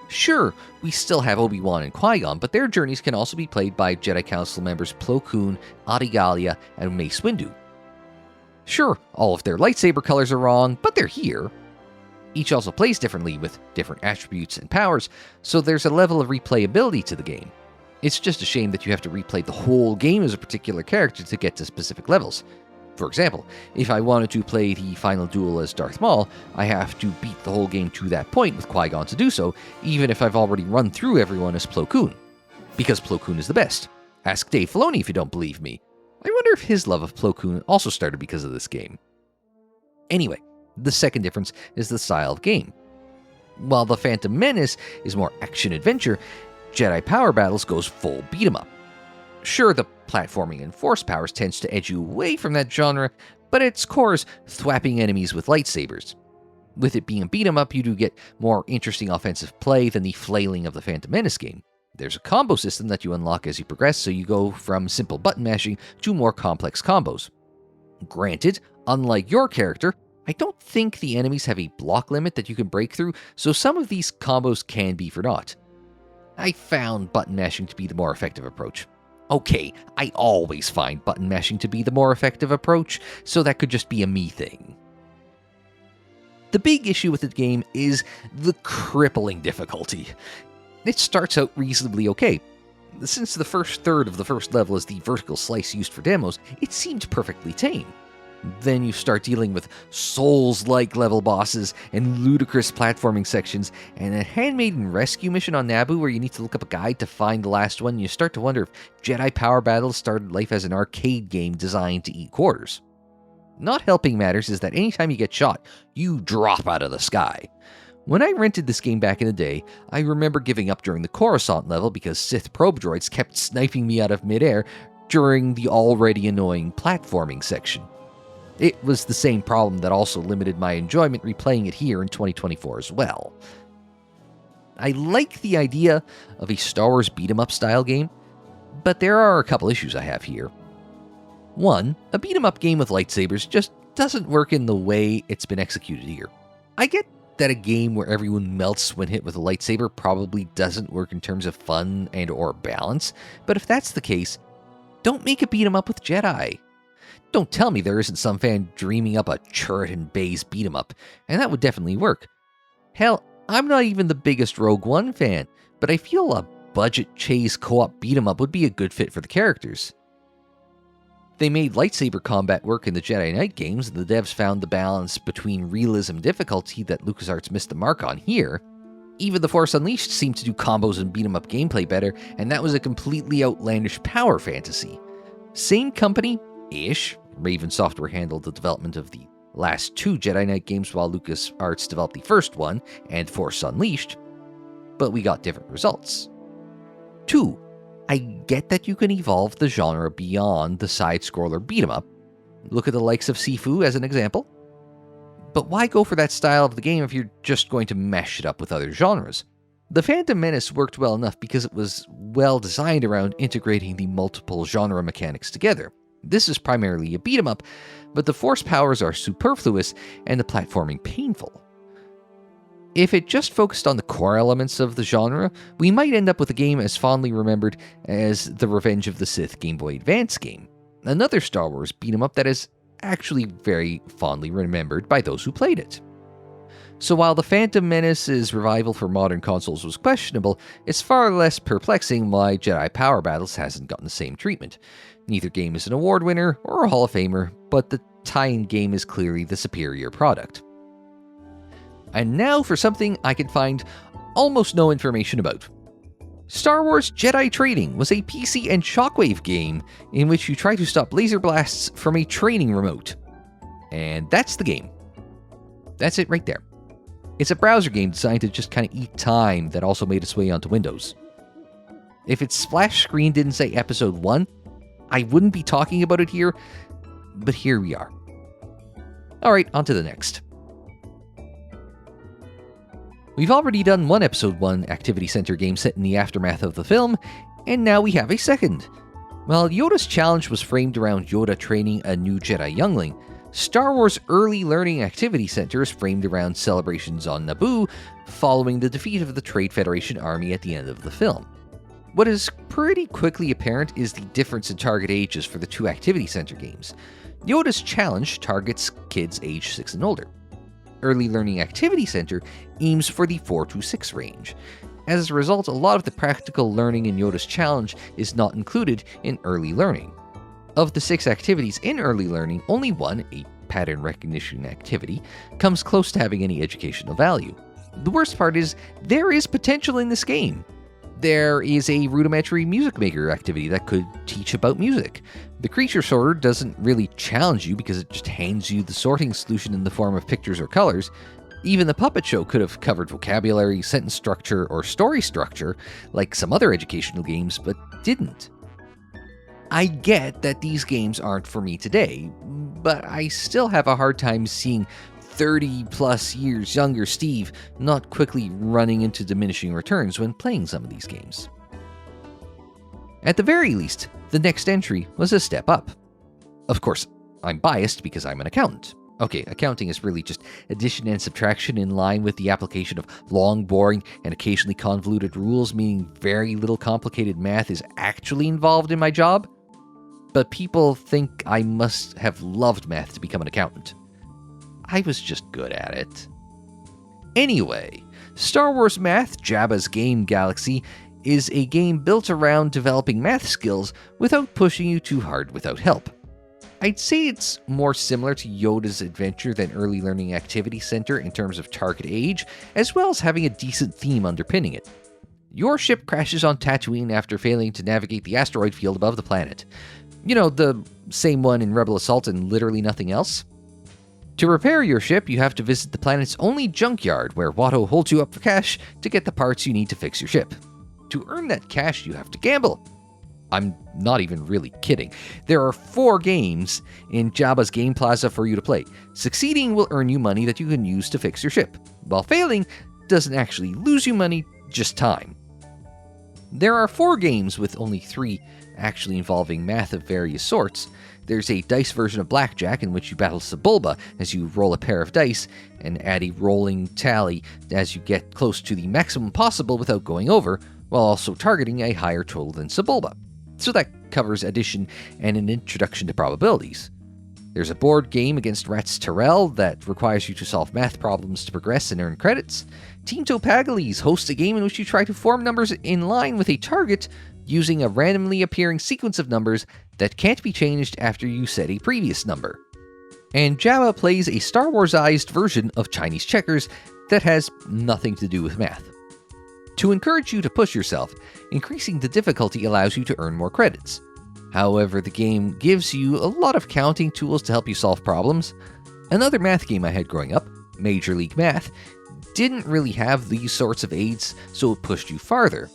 Sure, we still have Obi-Wan and Qui-Gon, but their journeys can also be played by Jedi Council members Plo Koon, Adi Gallia, and Mace Windu. Sure, all of their lightsaber colors are wrong, but they're here. Each also plays differently with different attributes and powers, so there's a level of replayability to the game. It's just a shame that you have to replay the whole game as a particular character to get to specific levels. For example, if I wanted to play the final duel as Darth Maul, I have to beat the whole game to that point with Qui-Gon to do so, even if I've already run through everyone as Plo Koon. Because Plo Koon is the best. Ask Dave Filoni if you don't believe me. I wonder if his love of Plo Koon also started because of this game. Anyway, the second difference is the style of game. While the Phantom Menace is more action-adventure, Jedi Power Battles goes full beat-em-up. Sure, the platforming and force powers tends to edge you away from that genre, but its core is thwapping enemies with lightsabers. With it being a beat-em-up, you do get more interesting offensive play than the flailing of the Phantom Menace game. There's a combo system that you unlock as you progress, so you go from simple button mashing to more complex combos. Granted, unlike your character, I don't think the enemies have a block limit that you can break through, so some of these combos can be for naught. I found button mashing to be the more effective approach. Okay, I always find button mashing to be the more effective approach, so that could just be a me thing. The big issue with the game is the crippling difficulty. It starts out reasonably okay. Since the first third of the first level is the vertical slice used for demos, it seemed perfectly tame. Then you start dealing with Souls-like level bosses and ludicrous platforming sections, and a handmaiden rescue mission on Naboo where you need to look up a guide to find the last one, and you start to wonder if Jedi Power Battles started life as an arcade game designed to eat quarters. Not helping matters is that anytime you get shot, you drop out of the sky. When I rented this game back in the day, I remember giving up during the Coruscant level because Sith probe droids kept sniping me out of midair during the already annoying platforming section. It was the same problem that also limited my enjoyment replaying it here in 2024 as well. I like the idea of a Star Wars beat-em-up style game, but there are a couple issues I have here. One, a beat-em-up game with lightsabers just doesn't work in the way it's been executed here. I get that a game where everyone melts when hit with a lightsaber probably doesn't work in terms of fun and or balance, but if that's the case, don't make a beat-em-up with Jedi. Don't tell me there isn't some fan dreaming up a Chirrut and Baze beat-em-up, and that would definitely work. Hell, I'm not even the biggest Rogue One fan, but I feel a budget chase co-op beat-em-up would be a good fit for the characters. They made lightsaber combat work in the Jedi Knight games, and the devs found the balance between realism and difficulty that LucasArts missed the mark on here. Even The Force Unleashed seemed to do combos and beat-em-up gameplay better, and that was a completely outlandish power fantasy. Same company-ish, Raven Software handled the development of the last two Jedi Knight games while LucasArts developed the first one, and Force Unleashed, but we got different results. 2. I get that you can evolve the genre beyond the side-scroller beat-em-up. Look at the likes of Sifu as an example. But why go for that style of the game if you're just going to mesh it up with other genres? The Phantom Menace worked well enough because it was well designed around integrating the multiple genre mechanics together. This is primarily a beat-em-up, but the force powers are superfluous and the platforming painful. If it just focused on the core elements of the genre, we might end up with a game as fondly remembered as the Revenge of the Sith Game Boy Advance game, another Star Wars beat-em-up that is actually very fondly remembered by those who played it. So while the Phantom Menace's revival for modern consoles was questionable, it's far less perplexing why Jedi Power Battles hasn't gotten the same treatment. Neither game is an award winner or a Hall of Famer, but the tie-in game is clearly the superior product. And now for something I can find almost no information about. Star Wars Jedi Training was a PC and Shockwave game in which you try to stop laser blasts from a training remote. And that's the game. That's it right there. It's a browser game designed to just kind of eat time that also made its way onto Windows. If its splash screen didn't say Episode 1, I wouldn't be talking about it here, but here we are. Alright, on to the next. We've already done one Episode 1 Activity Center game set in the aftermath of the film, and now we have a second. While Yoda's challenge was framed around Yoda training a new Jedi youngling, Star Wars Early Learning Activity Center is framed around celebrations on Naboo following the defeat of the Trade Federation army at the end of the film. What is pretty quickly apparent is the difference in target ages for the two Activity Center games. Yoda's challenge targets kids age 6 and older. Early Learning Activity Center aims for the 4 to 6 range. As a result, a lot of the practical learning in Yoda's challenge is not included in Early Learning. Of the 6 activities in early learning, only one, a pattern recognition activity, comes close to having any educational value. The worst part is, there is potential in this game. There is a rudimentary music maker activity that could teach about music. The creature sorter doesn't really challenge you because it just hands you the sorting solution in the form of pictures or colors. Even the puppet show could have covered vocabulary, sentence structure, or story structure, like some other educational games, but didn't. I get that these games aren't for me today, but I still have a hard time seeing 30-plus years younger Steve not quickly running into diminishing returns when playing some of these games. At the very least, the next entry was a step up. Of course, I'm biased because I'm an accountant. Okay, accounting is really just addition and subtraction in line with the application of long, boring, and occasionally convoluted rules, meaning very little complicated math is actually involved in my job. But people think I must have loved math to become an accountant. I was just good at it. Anyway, Star Wars Math, Jabba's Game Galaxy, is a game built around developing math skills without pushing you too hard without help. I'd say it's more similar to Yoda's Adventure than Early Learning Activity Center in terms of target age, as well as having a decent theme underpinning it. Your ship crashes on Tatooine after failing to navigate the asteroid field above the planet. You know, the same one in Rebel Assault and literally nothing else? To repair your ship, you have to visit the planet's only junkyard, where Watto holds you up for cash to get the parts you need to fix your ship. To earn that cash, you have to gamble. I'm not even really kidding. There are 4 games in Jabba's Game Plaza for you to play. Succeeding will earn you money that you can use to fix your ship, while failing doesn't actually lose you money, just time. There are 4 games with only 3 actually involving math of various sorts. There's a dice version of Blackjack in which you battle Sebulba as you roll a pair of dice and add a rolling tally as you get close to the maximum possible without going over, while also targeting a higher total than Sebulba. So that covers addition and an introduction to probabilities. There's a board game against Rats Terrell that requires you to solve math problems to progress and earn credits. Team Topagales hosts a game in which you try to form numbers in line with a target using a randomly appearing sequence of numbers that can't be changed after you set a previous number. And Jabba plays a Star Wars-ized version of Chinese checkers that has nothing to do with math. To encourage you to push yourself, increasing the difficulty allows you to earn more credits. However, the game gives you a lot of counting tools to help you solve problems. Another math game I had growing up, Major League Math, didn't really have these sorts of aids, so it pushed you farther.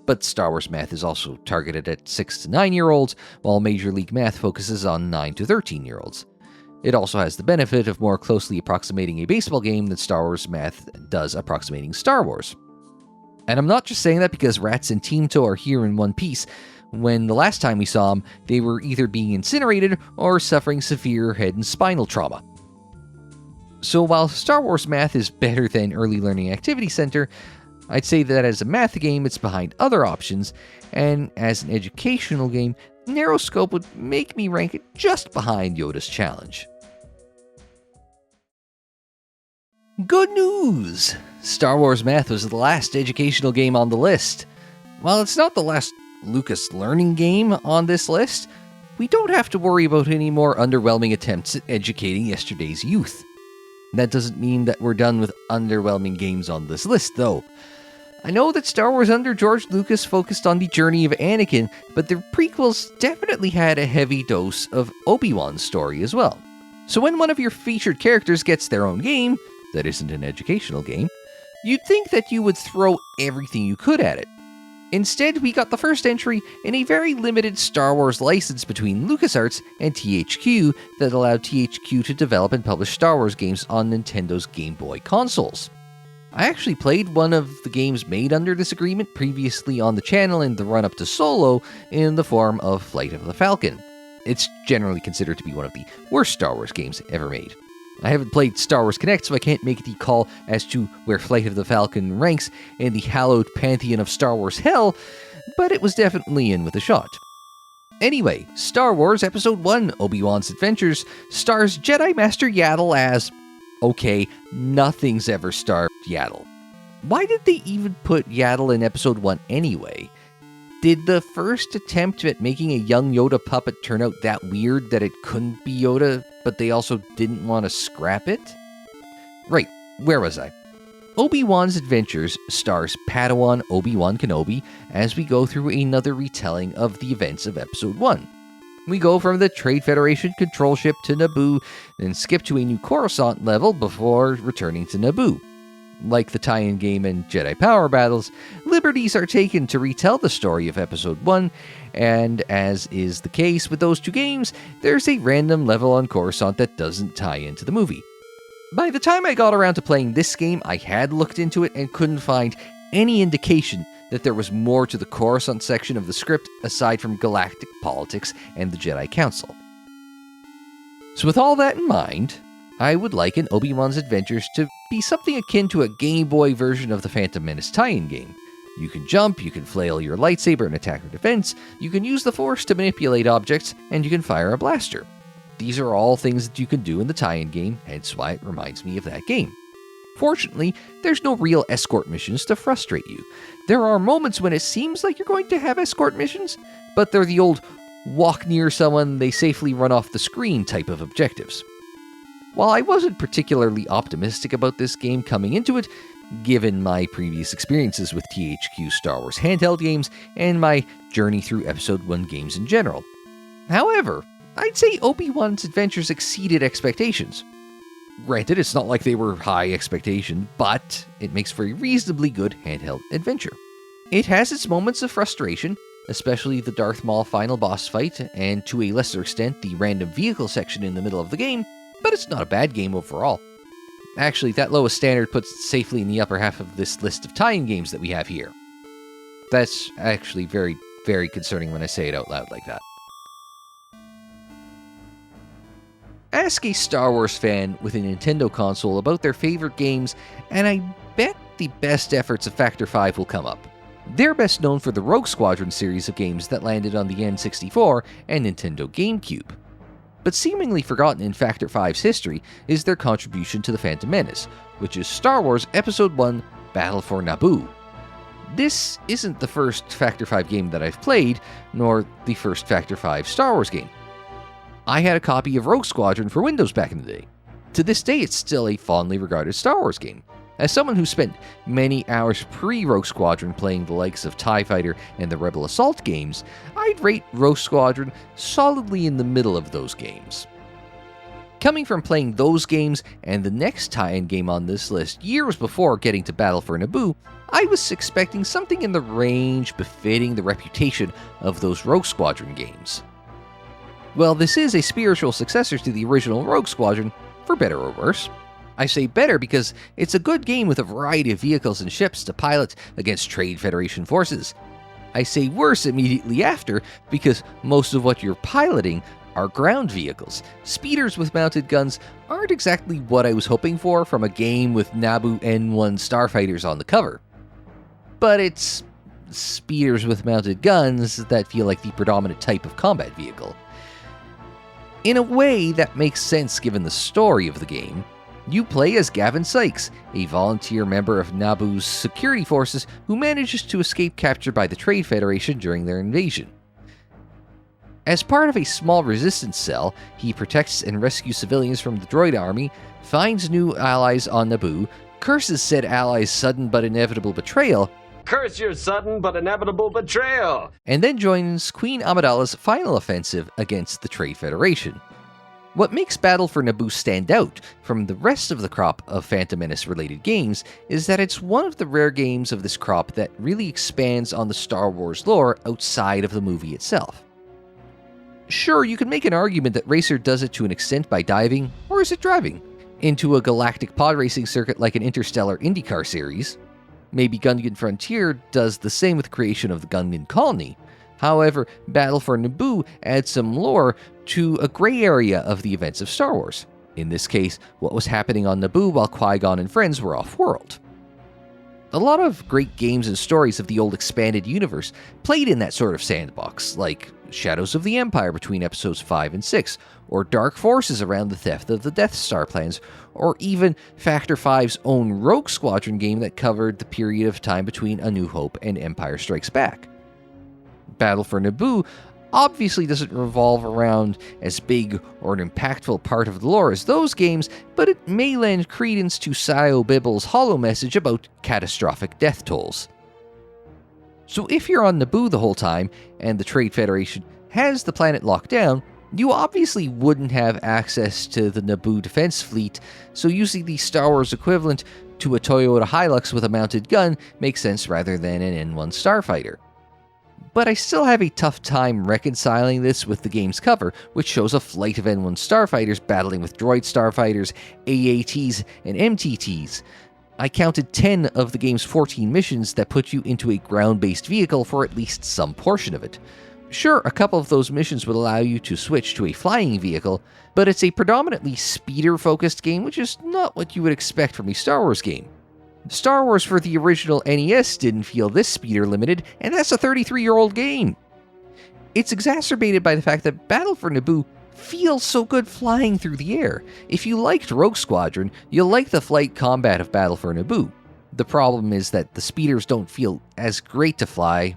But Star Wars Math is also targeted at 6 to 9-year-olds, while Major League Math focuses on 9 to 13-year-olds. It also has the benefit of more closely approximating a baseball game than Star Wars Math does approximating Star Wars. And I'm not just saying that because Rats and Team Toe are here in one piece. When the last time we saw them, they were either being incinerated or suffering severe head and spinal trauma. So while Star Wars Math is better than Early Learning Activity Center, I'd say that as a math game, it's behind other options, and as an educational game, Narrow Scope would make me rank it just behind Yoda's Challenge. Good news! Star Wars Math was the last educational game on the list. While it's not the last Lucas learning game on this list, we don't have to worry about any more underwhelming attempts at educating yesterday's youth. That doesn't mean that we're done with underwhelming games on this list, though. I know that Star Wars under George Lucas focused on the journey of Anakin, but their prequels definitely had a heavy dose of Obi-Wan's story as well. So when one of your featured characters gets their own game, that isn't an educational game, you'd think that you would throw everything you could at it. Instead, we got the first entry in a very limited Star Wars license between LucasArts and THQ that allowed THQ to develop and publish Star Wars games on Nintendo's Game Boy consoles. I actually played one of the games made under this agreement previously on the channel in the run-up to Solo in the form of Flight of the Falcon. It's generally considered to be one of the worst Star Wars games ever made. I haven't played Star Wars Connect, so I can't make the call as to where Flight of the Falcon ranks in the hallowed pantheon of Star Wars hell, but it was definitely in with a shot. Anyway, Star Wars Episode 1, Obi-Wan's Adventures, stars Jedi Master Yaddle as... Okay, nothing's ever starred Yaddle. Why did they even put Yaddle in Episode 1 anyway? Did the first attempt at making a young Yoda puppet turn out that weird that it couldn't be Yoda, but they also didn't want to scrap it? Right, where was I? Obi-Wan's Adventures stars Padawan Obi-Wan Kenobi as we go through another retelling of the events of Episode 1. We go from the Trade Federation control ship to Naboo, then skip to a new Coruscant level before returning to Naboo. Like the tie-in game and Jedi power battles, liberties are taken to retell the story of Episode 1, and as is the case with those two games, there's a random level on Coruscant that doesn't tie into the movie. By the time I got around to playing this game, I had looked into it and couldn't find any indication that there was more to the Coruscant section of the script aside from galactic politics and the Jedi Council. So with all that in mind, I would liken Obi-Wan's Adventures to be something akin to a Game Boy version of the Phantom Menace tie-in game. You can jump, you can flail your lightsaber in attack or defense, you can use the Force to manipulate objects, and you can fire a blaster. These are all things that you can do in the tie-in game, hence why it reminds me of that game. Fortunately, there's no real escort missions to frustrate you. There are moments when it seems like you're going to have escort missions, but they're the old walk near someone, they safely run off the screen type of objectives. While I wasn't particularly optimistic about this game coming into it, given my previous experiences with THQ Star Wars handheld games and my journey through Episode 1 games in general. However, I'd say Obi-Wan's Adventures exceeded expectations. Granted, it's not like they were high expectation, but it makes for a reasonably good handheld adventure. It has its moments of frustration, especially the Darth Maul final boss fight, and to a lesser extent the random vehicle section in the middle of the game, but it's not a bad game overall. Actually, that lowest standard puts it safely in the upper half of this list of tie-in games that we have here. That's actually very, very concerning when I say it out loud like that. Ask a Star Wars fan with a Nintendo console about their favorite games, and I bet the best efforts of Factor 5 will come up. They're best known for the Rogue Squadron series of games that landed on the N64 and Nintendo GameCube. But seemingly forgotten in Factor 5's history is their contribution to the Phantom Menace, which is Star Wars Episode 1 Battle for Naboo. This isn't the first Factor 5 game that I've played, nor the first Factor 5 Star Wars game. I had a copy of Rogue Squadron for Windows back in the day. To this day, it's still a fondly regarded Star Wars game. As someone who spent many hours pre-Rogue Squadron playing the likes of TIE Fighter and the Rebel Assault games, I'd rate Rogue Squadron solidly in the middle of those games. Coming from playing those games and the next tie-in game on this list years before getting to Battle for Naboo, I was expecting something in the range befitting the reputation of those Rogue Squadron games. Well, this is a spiritual successor to the original Rogue Squadron, for better or worse. I say better because it's a good game with a variety of vehicles and ships to pilot against Trade Federation forces. I say worse immediately after because most of what you're piloting are ground vehicles. Speeders with mounted guns aren't exactly what I was hoping for from a game with Naboo N1 starfighters on the cover. But it's speeders with mounted guns that feel like the predominant type of combat vehicle. In a way, that makes sense given the story of the game. You play as Gavin Sykes, a volunteer member of Naboo's security forces who manages to escape capture by the Trade Federation during their invasion. As part of a small resistance cell, he protects and rescues civilians from the droid army, finds new allies on Naboo, curses said allies' sudden but inevitable betrayal, Curse your sudden but inevitable betrayal! And then joins Queen Amidala's final offensive against the Trade Federation. What makes Battle for Naboo stand out from the rest of the crop of Phantom Menace-related games is that it's one of the rare games of this crop that really expands on the Star Wars lore outside of the movie itself. Sure, you can make an argument that Racer does it to an extent by diving, or is it driving, into a galactic pod racing circuit like an interstellar IndyCar series. Maybe Gungan Frontier does the same with the creation of the Gungan Colony. However, Battle for Naboo adds some lore to a gray area of the events of Star Wars. In this case, what was happening on Naboo while Qui-Gon and friends were off-world. A lot of great games and stories of the old expanded universe played in that sort of sandbox, like Shadows of the Empire between episodes 5 and 6, or Dark Forces around the theft of the Death Star plans, or even Factor 5's own Rogue Squadron game that covered the period of time between A New Hope and Empire Strikes Back. Battle for Naboo obviously doesn't revolve around as big or an impactful part of the lore as those games, but it may lend credence to Sio Bibble's hollow message about catastrophic death tolls. So if you're on Naboo the whole time, and the Trade Federation has the planet locked down, you obviously wouldn't have access to the Naboo defense fleet, so using the Star Wars equivalent to a Toyota Hilux with a mounted gun makes sense rather than an N1 Starfighter. But I still have a tough time reconciling this with the game's cover, which shows a flight of N1 starfighters battling with droid starfighters, AATs, and MTTs. I counted 10 of the game's 14 missions that put you into a ground-based vehicle for at least some portion of it. Sure, a couple of those missions would allow you to switch to a flying vehicle, but it's a predominantly speeder-focused game, which is not what you would expect from a Star Wars game. Star Wars for the original NES didn't feel this speeder limited, and that's a 33-year-old game. It's exacerbated by the fact that Battle for Naboo feels so good flying through the air. If you liked Rogue Squadron, you'll like the flight combat of Battle for Naboo. The problem is that the speeders don't feel as great to fly,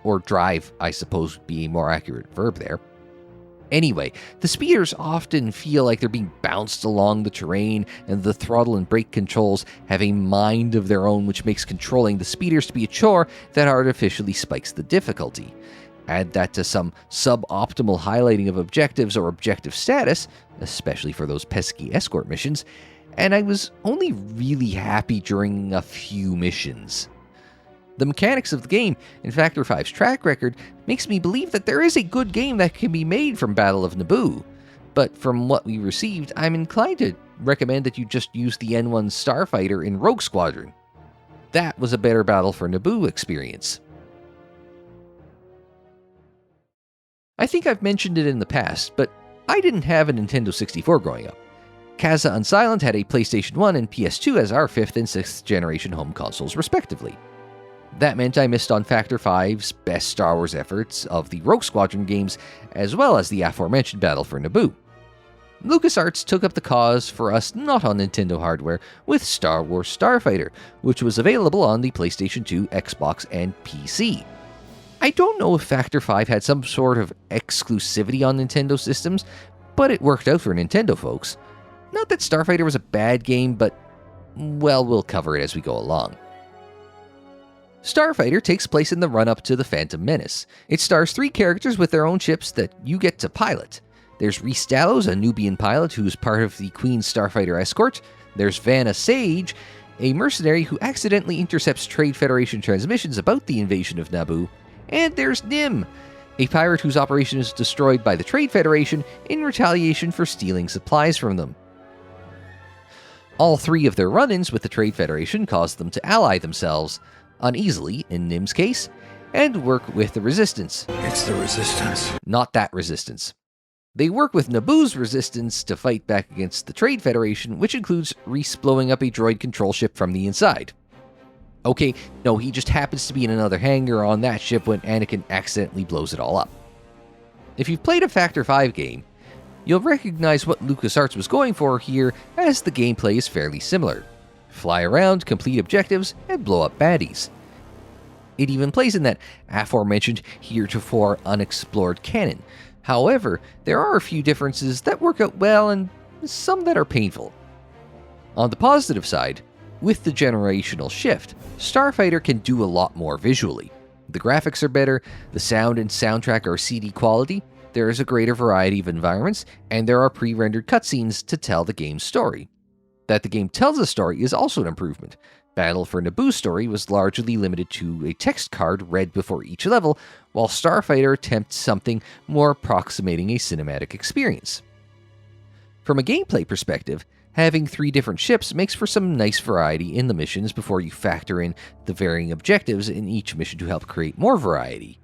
or drive, I suppose would be a more accurate verb there. Anyway, the speeders often feel like they're being bounced along the terrain, and the throttle and brake controls have a mind of their own, which makes controlling the speeders to be a chore that artificially spikes the difficulty. Add that to some suboptimal highlighting of objectives or objective status, especially for those pesky escort missions, and I was only really happy during a few missions. The mechanics of the game and Factor 5's track record makes me believe that there is a good game that can be made from Battle of Naboo, but from what we received, I'm inclined to recommend that you just use the N1 Starfighter in Rogue Squadron. That was a better Battle for Naboo experience. I think I've mentioned it in the past, but I didn't have a Nintendo 64 growing up. Kaza Unsilent had a PlayStation 1 and PS2 as our 5th and 6th generation home consoles respectively. That meant I missed on Factor 5's best Star Wars efforts of the Rogue Squadron games, as well as the aforementioned Battle for Naboo. LucasArts took up the cause for us not on Nintendo hardware with Star Wars Starfighter, which was available on the PlayStation 2, Xbox, and PC. I don't know if Factor 5 had some sort of exclusivity on Nintendo systems, but it worked out for Nintendo folks. Not that Starfighter was a bad game, but, well, we'll cover it as we go along. Starfighter takes place in the run-up to the Phantom Menace. It stars 3 characters with their own ships that you get to pilot. There's Rhys Dallows, a Nubian pilot who's part of the Queen's Starfighter escort. There's Vanna Sage, a mercenary who accidentally intercepts Trade Federation transmissions about the invasion of Naboo. And there's Nim, a pirate whose operation is destroyed by the Trade Federation in retaliation for stealing supplies from them. All 3 of their run-ins with the Trade Federation cause them to ally themselves, uneasily in Nim's case, and work with the Resistance. It's the Resistance. Not that Resistance. They work with Naboo's Resistance to fight back against the Trade Federation, which includes Rhys blowing up a droid control ship from the inside. Okay, no, he just happens to be in another hangar on that ship when Anakin accidentally blows it all up. If you've played a Factor 5 game, you'll recognize what LucasArts was going for here, as the gameplay is fairly similar. Fly around, complete objectives, and blow up baddies. It even plays in that aforementioned heretofore unexplored canon. However, there are a few differences that work out well and some that are painful. On the positive side, with the generational shift, Starfighter can do a lot more visually. The graphics are better, the sound and soundtrack are CD quality, there is a greater variety of environments, and there are pre-rendered cutscenes to tell the game's story. That the game tells a story is also an improvement. Battle for Naboo's story was largely limited to a text card read before each level, while Starfighter attempts something more approximating a cinematic experience. From a gameplay perspective, having 3 different ships makes for some nice variety in the missions before you factor in the varying objectives in each mission to help create more variety.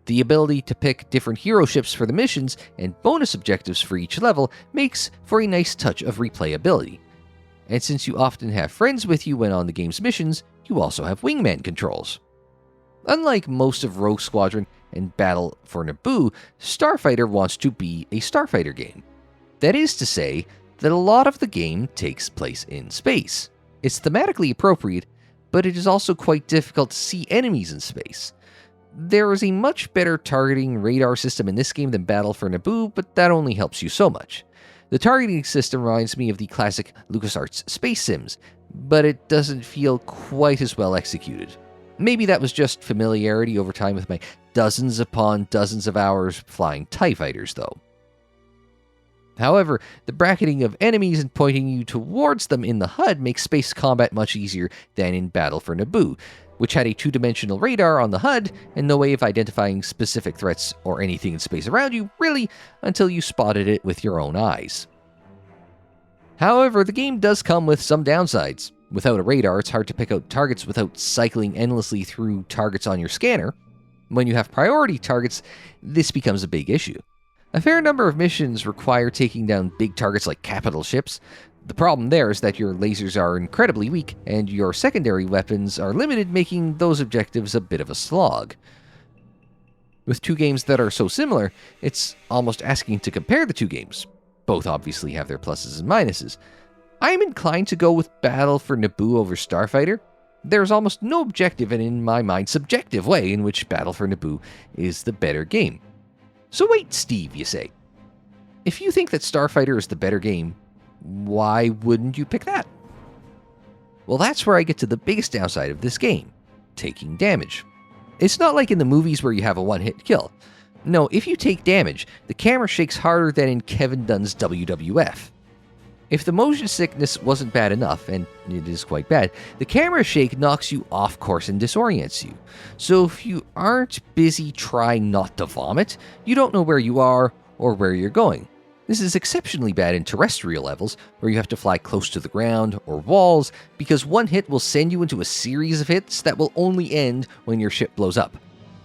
The ability to pick different hero ships for the missions and bonus objectives for each level makes for a nice touch of replayability. And since you often have friends with you when on the game's missions, you also have wingman controls. Unlike most of Rogue Squadron and Battle for Naboo, Starfighter wants to be a Starfighter game. That is to say, that a lot of the game takes place in space. It's thematically appropriate, but it is also quite difficult to see enemies in space. There is a much better targeting radar system in this game than Battle for Naboo, but that only helps you so much. The targeting system reminds me of the classic LucasArts space sims, but it doesn't feel quite as well executed. Maybe that was just familiarity over time with my dozens upon dozens of hours flying TIE fighters, though. However, the bracketing of enemies and pointing you towards them in the HUD makes space combat much easier than in Battle for Naboo, which had a two-dimensional radar on the HUD and no way of identifying specific threats or anything in space around you, really, until you spotted it with your own eyes. However, the game does come with some downsides. Without a radar, it's hard to pick out targets without cycling endlessly through targets on your scanner. When you have priority targets, this becomes a big issue. A fair number of missions require taking down big targets like capital ships. The problem there is that your lasers are incredibly weak, and your secondary weapons are limited, making those objectives a bit of a slog. With two games that are so similar, it's almost asking to compare the two games. Both obviously have their pluses and minuses. I'm inclined to go with Battle for Naboo over Starfighter. There's almost no objective and, in my mind, subjective way in which Battle for Naboo is the better game. So wait, Steve, you say. If you think that Starfighter is the better game, why wouldn't you pick that? Well, that's where I get to the biggest downside of this game, taking damage. It's not like in the movies where you have a one-hit kill. No, if you take damage, the camera shakes harder than in Kevin Dunn's WWF. If the motion sickness wasn't bad enough, and it is quite bad, the camera shake knocks you off course and disorients you. So if you aren't busy trying not to vomit, you don't know where you are or where you're going. This is exceptionally bad in terrestrial levels, where you have to fly close to the ground or walls, because one hit will send you into a series of hits that will only end when your ship blows up.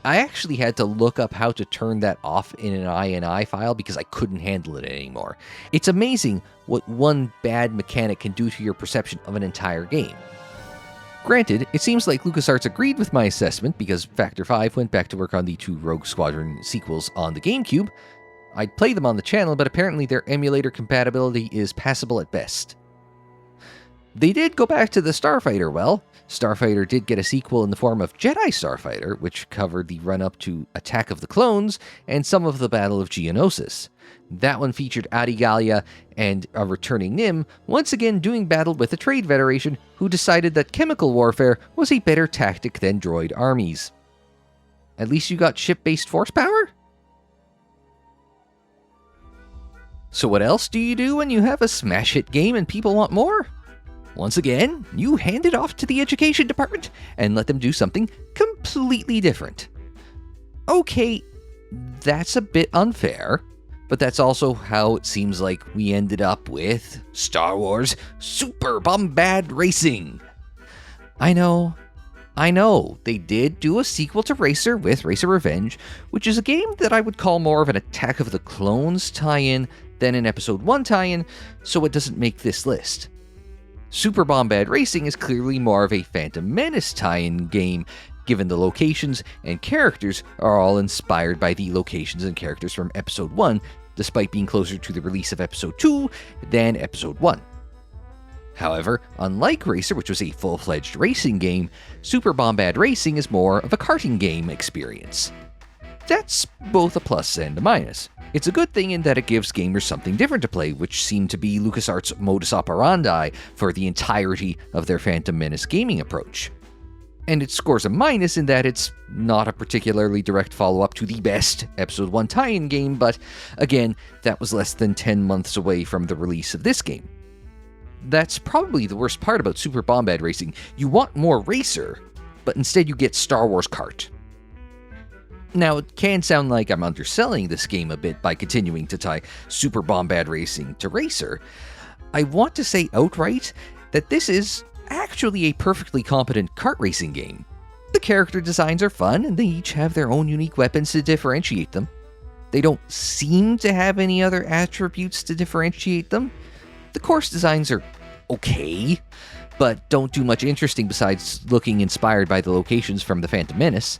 I actually had to look up how to turn that off in an INI file because I couldn't handle it anymore. It's amazing what one bad mechanic can do to your perception of an entire game. Granted, it seems like LucasArts agreed with my assessment because Factor 5 went back to work on the two Rogue Squadron sequels on the GameCube. I'd play them on the channel, but apparently their emulator compatibility is passable at best. They did go back to the Starfighter well. Starfighter did get a sequel in the form of Jedi Starfighter, which covered the run-up to Attack of the Clones and some of the Battle of Geonosis. That one featured Adi Gallia and a returning Nim, once again doing battle with the Trade Federation, who decided that chemical warfare was a better tactic than droid armies. At least you got ship-based force power? So what else do you do when you have a smash hit game and people want more? Once again, you hand it off to the education department and let them do something completely different. Okay, that's a bit unfair, but that's also how it seems like we ended up with Star Wars Super Bombad Racing. I know, they did do a sequel to Racer with Racer Revenge, which is a game that I would call more of an Attack of the Clones tie-in than an Episode 1 tie-in, so it doesn't make this list. Super Bombad Racing is clearly more of a Phantom Menace tie-in game, given the locations and characters are all inspired by the locations and characters from Episode 1, despite being closer to the release of Episode 2 than Episode 1. However, unlike Racer, which was a full-fledged racing game, Super Bombad Racing is more of a karting game experience. That's both a plus and a minus. It's a good thing in that it gives gamers something different to play, which seemed to be LucasArts' modus operandi for the entirety of their Phantom Menace gaming approach. And it scores a minus in that it's not a particularly direct follow-up to the best Episode 1 tie-in game, but again, that was less than 10 months away from the release of this game. That's probably the worst part about Super Bombad Racing. You want more Racer, but instead you get Star Wars Kart. Now, it can sound like I'm underselling this game a bit by continuing to tie Super Bombad Racing to Racer. I want to say outright that this is actually a perfectly competent kart racing game. The character designs are fun, and they each have their own unique weapons to differentiate them. They don't seem to have any other attributes to differentiate them. The course designs are okay, but don't do much interesting besides looking inspired by the locations from the Phantom Menace.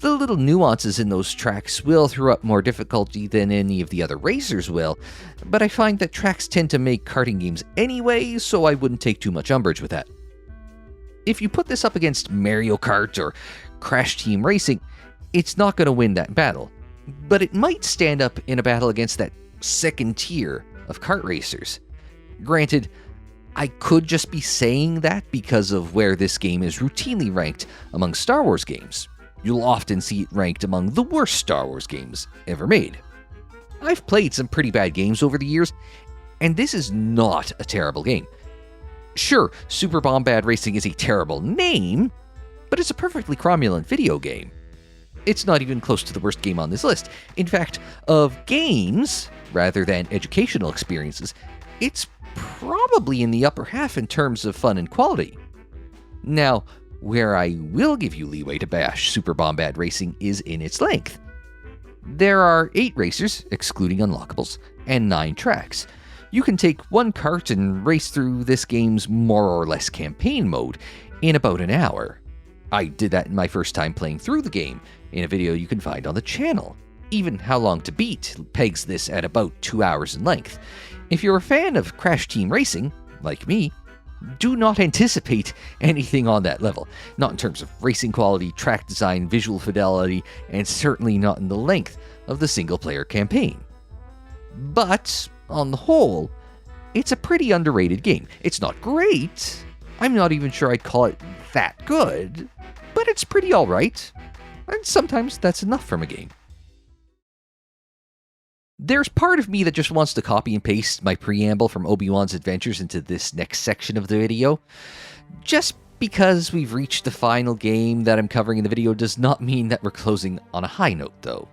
The little nuances in those tracks will throw up more difficulty than any of the other racers will, but I find that tracks tend to make karting games anyway, so I wouldn't take too much umbrage with that. If you put this up against Mario Kart or Crash Team Racing, It's not going to win that battle, but it might stand up in a battle against that second tier of kart racers. Granted, I could just be saying that because of where this game is routinely ranked among Star Wars games. You'll often see it ranked among the worst Star Wars games ever made. I've played some pretty bad games over the years, and this is not a terrible game. Sure, Super Bombad Racing is a terrible name, but it's a perfectly cromulent video game. It's not even close to the worst game on this list. In fact, of games, rather than educational experiences, it's probably in the upper half in terms of fun and quality. Now, where I will give you leeway to bash Super Bombad Racing is in its length. There are 8 racers, excluding unlockables, and 9 tracks. You can take one kart and race through this game's more or less campaign mode in about an hour. I did that in my first time playing through the game, in a video you can find on the channel. Even How Long to Beat pegs this at about 2 hours in length. If you're a fan of Crash Team Racing, like me, do not anticipate anything on that level. Not in terms of racing quality, track design, visual fidelity, and certainly not in the length of the single-player campaign. But, on the whole, it's a pretty underrated game. It's not great. I'm not even sure I'd call it that good, but it's pretty alright. And sometimes that's enough from a game. There's part of me that just wants to copy and paste my preamble from Obi-Wan's adventures into this next section of the video. Just because we've reached the final game that I'm covering in the video does not mean that we're closing on a high note, though.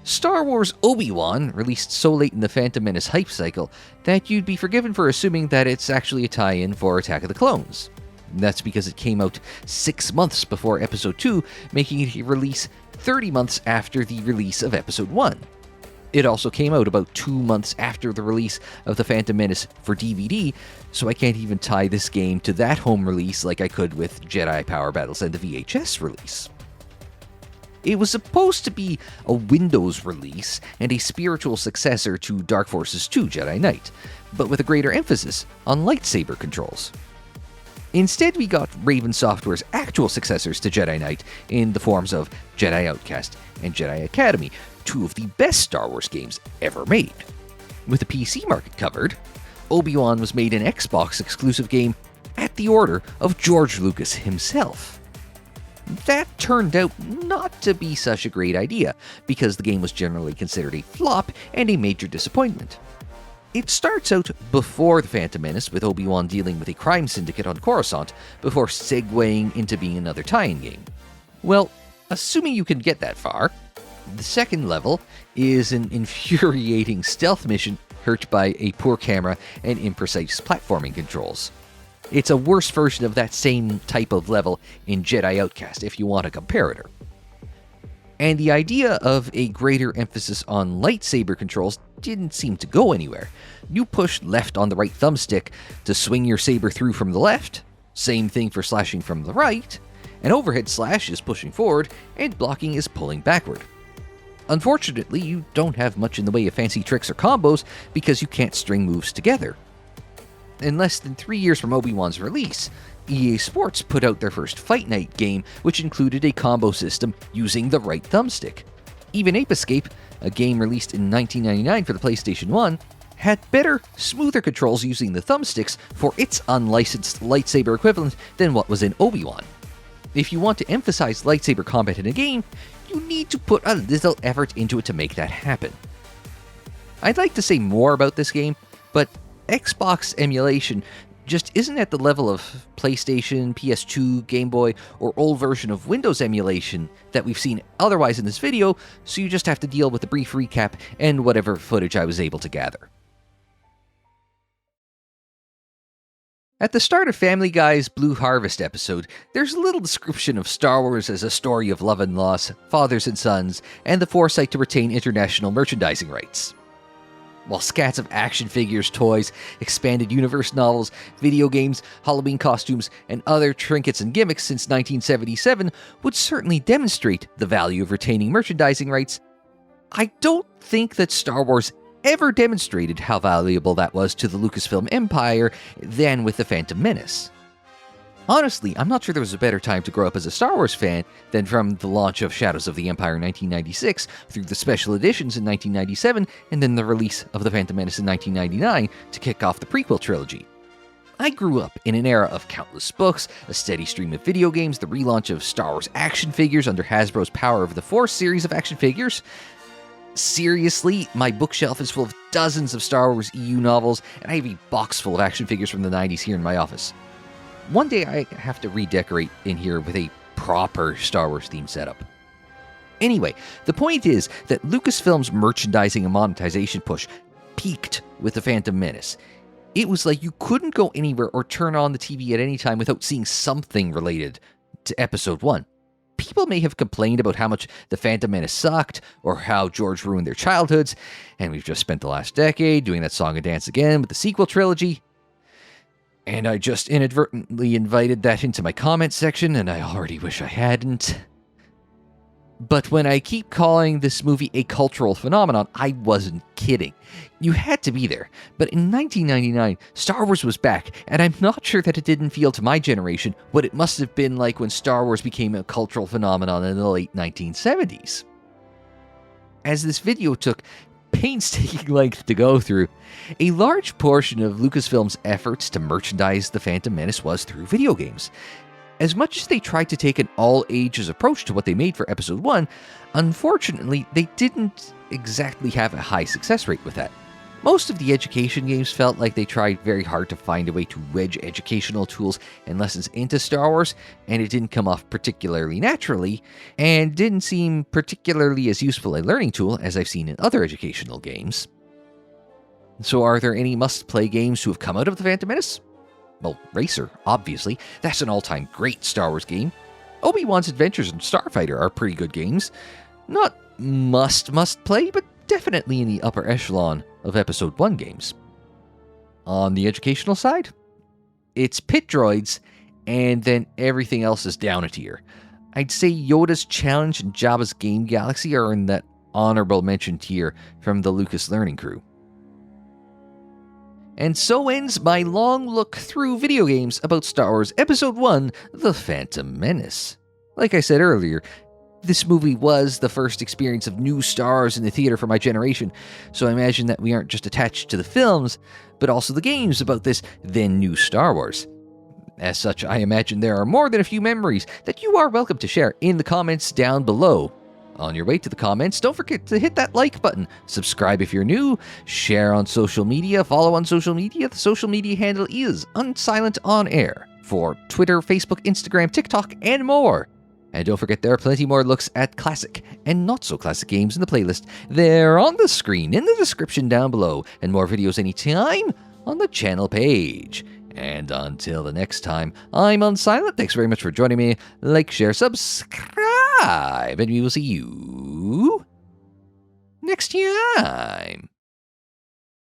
Star Wars Obi-Wan released so late in the Phantom Menace hype cycle that you'd be forgiven for assuming that it's actually a tie-in for Attack of the Clones. That's because it came out 6 months before Episode 2, making it a release 30 months after the release of Episode 1. It also came out about 2 months after the release of The Phantom Menace for DVD, so I can't even tie this game to that home release like I could with Jedi Power Battles and the VHS release. It was supposed to be a Windows release and a spiritual successor to Dark Forces 2 Jedi Knight, but with a greater emphasis on lightsaber controls. Instead, we got Raven Software's actual successors to Jedi Knight in the forms of Jedi Outcast and Jedi Academy, 2 of the best Star Wars games ever made. With the PC market covered, Obi-Wan was made an Xbox exclusive game at the order of George Lucas himself. That turned out not to be such a great idea, because the game was generally considered a flop and a major disappointment. It starts out before The Phantom Menace, with Obi-Wan dealing with a crime syndicate on Coruscant, before segueing into being another tie-in game. Well, assuming you can get that far, the second level is an infuriating stealth mission hurt by a poor camera and imprecise platforming controls. It's a worse version of that same type of level in Jedi Outcast, if you want a comparator. And the idea of a greater emphasis on lightsaber controls didn't seem to go anywhere. You push left on the right thumbstick to swing your saber through from the left, same thing for slashing from the right, and overhead slash is pushing forward, and blocking is pulling backward. Unfortunately, you don't have much in the way of fancy tricks or combos because you can't string moves together. In less than 3 years from Obi-Wan's release, EA Sports put out their first Fight Night game, which included a combo system using the right thumbstick. Even Ape Escape, a game released in 1999 for the PlayStation 1, had better, smoother controls using the thumbsticks for its unlicensed lightsaber equivalent than what was in Obi-Wan. If you want to emphasize lightsaber combat in a game, you need to put a little effort into it to make that happen. I'd like to say more about this game, but Xbox emulation just isn't at the level of PlayStation, PS2, Game Boy, or old version of Windows emulation that we've seen otherwise in this video, so you just have to deal with a brief recap and whatever footage I was able to gather. At the start of Family Guy's Blue Harvest episode, there's a little description of Star Wars as a story of love and loss, fathers and sons, and the foresight to retain international merchandising rights. While scats of action figures, toys, expanded universe novels, video games, Halloween costumes, and other trinkets and gimmicks since 1977 would certainly demonstrate the value of retaining merchandising rights, I don't think that Star Wars ever demonstrated how valuable that was to the LucasFilm empire than with The Phantom Menace. Honestly, I'm not sure there was a better time to grow up as a Star Wars fan than from the launch of Shadows of the Empire in 1996, through the special editions in 1997, and then the release of The Phantom Menace in 1999 to kick off the prequel trilogy. I grew up in an era of countless books, a steady stream of video games, the relaunch of Star Wars action figures under Hasbro's Power of the Force series of action figures. Seriously, my bookshelf is full of dozens of Star Wars EU novels, and I have a box full of action figures from the 90s here in my office. One day I have to redecorate in here with a proper Star Wars themed setup. Anyway, the point is that Lucasfilm's merchandising and monetization push peaked with The Phantom Menace. It was like you couldn't go anywhere or turn on the TV at any time without seeing something related to Episode 1. People may have complained about how much The Phantom Menace sucked, or how George ruined their childhoods, and we've just spent the last decade doing that song and dance again with the sequel trilogy. And I just inadvertently invited that into my comment section, and I already wish I hadn't. But when I keep calling this movie a cultural phenomenon, I wasn't kidding. You had to be there. But in 1999, Star Wars was back, and I'm not sure that it didn't feel to my generation what it must have been like when Star Wars became a cultural phenomenon in the late 1970s. As this video took painstaking length to go through, a large portion of Lucasfilm's efforts to merchandise The Phantom Menace was through video games. As much as they tried to take an all-ages approach to what they made for Episode 1, unfortunately, they didn't exactly have a high success rate with that. Most of the education games felt like they tried very hard to find a way to wedge educational tools and lessons into Star Wars, and it didn't come off particularly naturally, and didn't seem particularly as useful a learning tool as I've seen in other educational games. So are there any must-play games to have come out of The Phantom Menace? Well, Racer, obviously. That's an all-time great Star Wars game. Obi-Wan's Adventures and Starfighter are pretty good games. Not must-play, but definitely in the upper echelon of Episode 1 games. On the educational side, it's Pit Droids, and then everything else is down a tier. I'd say Yoda's Challenge and Jabba's Game Galaxy are in that honorable mention tier from the Lucas Learning crew. And so ends my long look through video games about Star Wars Episode 1, The Phantom Menace. Like I said earlier, this movie was the first experience of new stars in the theater for my generation, so I imagine that we aren't just attached to the films, but also the games about this then new Star Wars. As such, I imagine there are more than a few memories that you are welcome to share in the comments down below. On your way to the comments, don't forget to hit that like button, subscribe if you're new, share on social media, follow on social media. The social media handle is Unsilent On Air for Twitter, Facebook, Instagram, TikTok, and more. And don't forget there are plenty more looks at classic and not so classic games in the playlist. They're on the screen in the description down below, and more videos anytime on the channel page. And until the next time, I'm Unsilent. Thanks very much for joining me. Like, share, subscribe, and we will see you next time.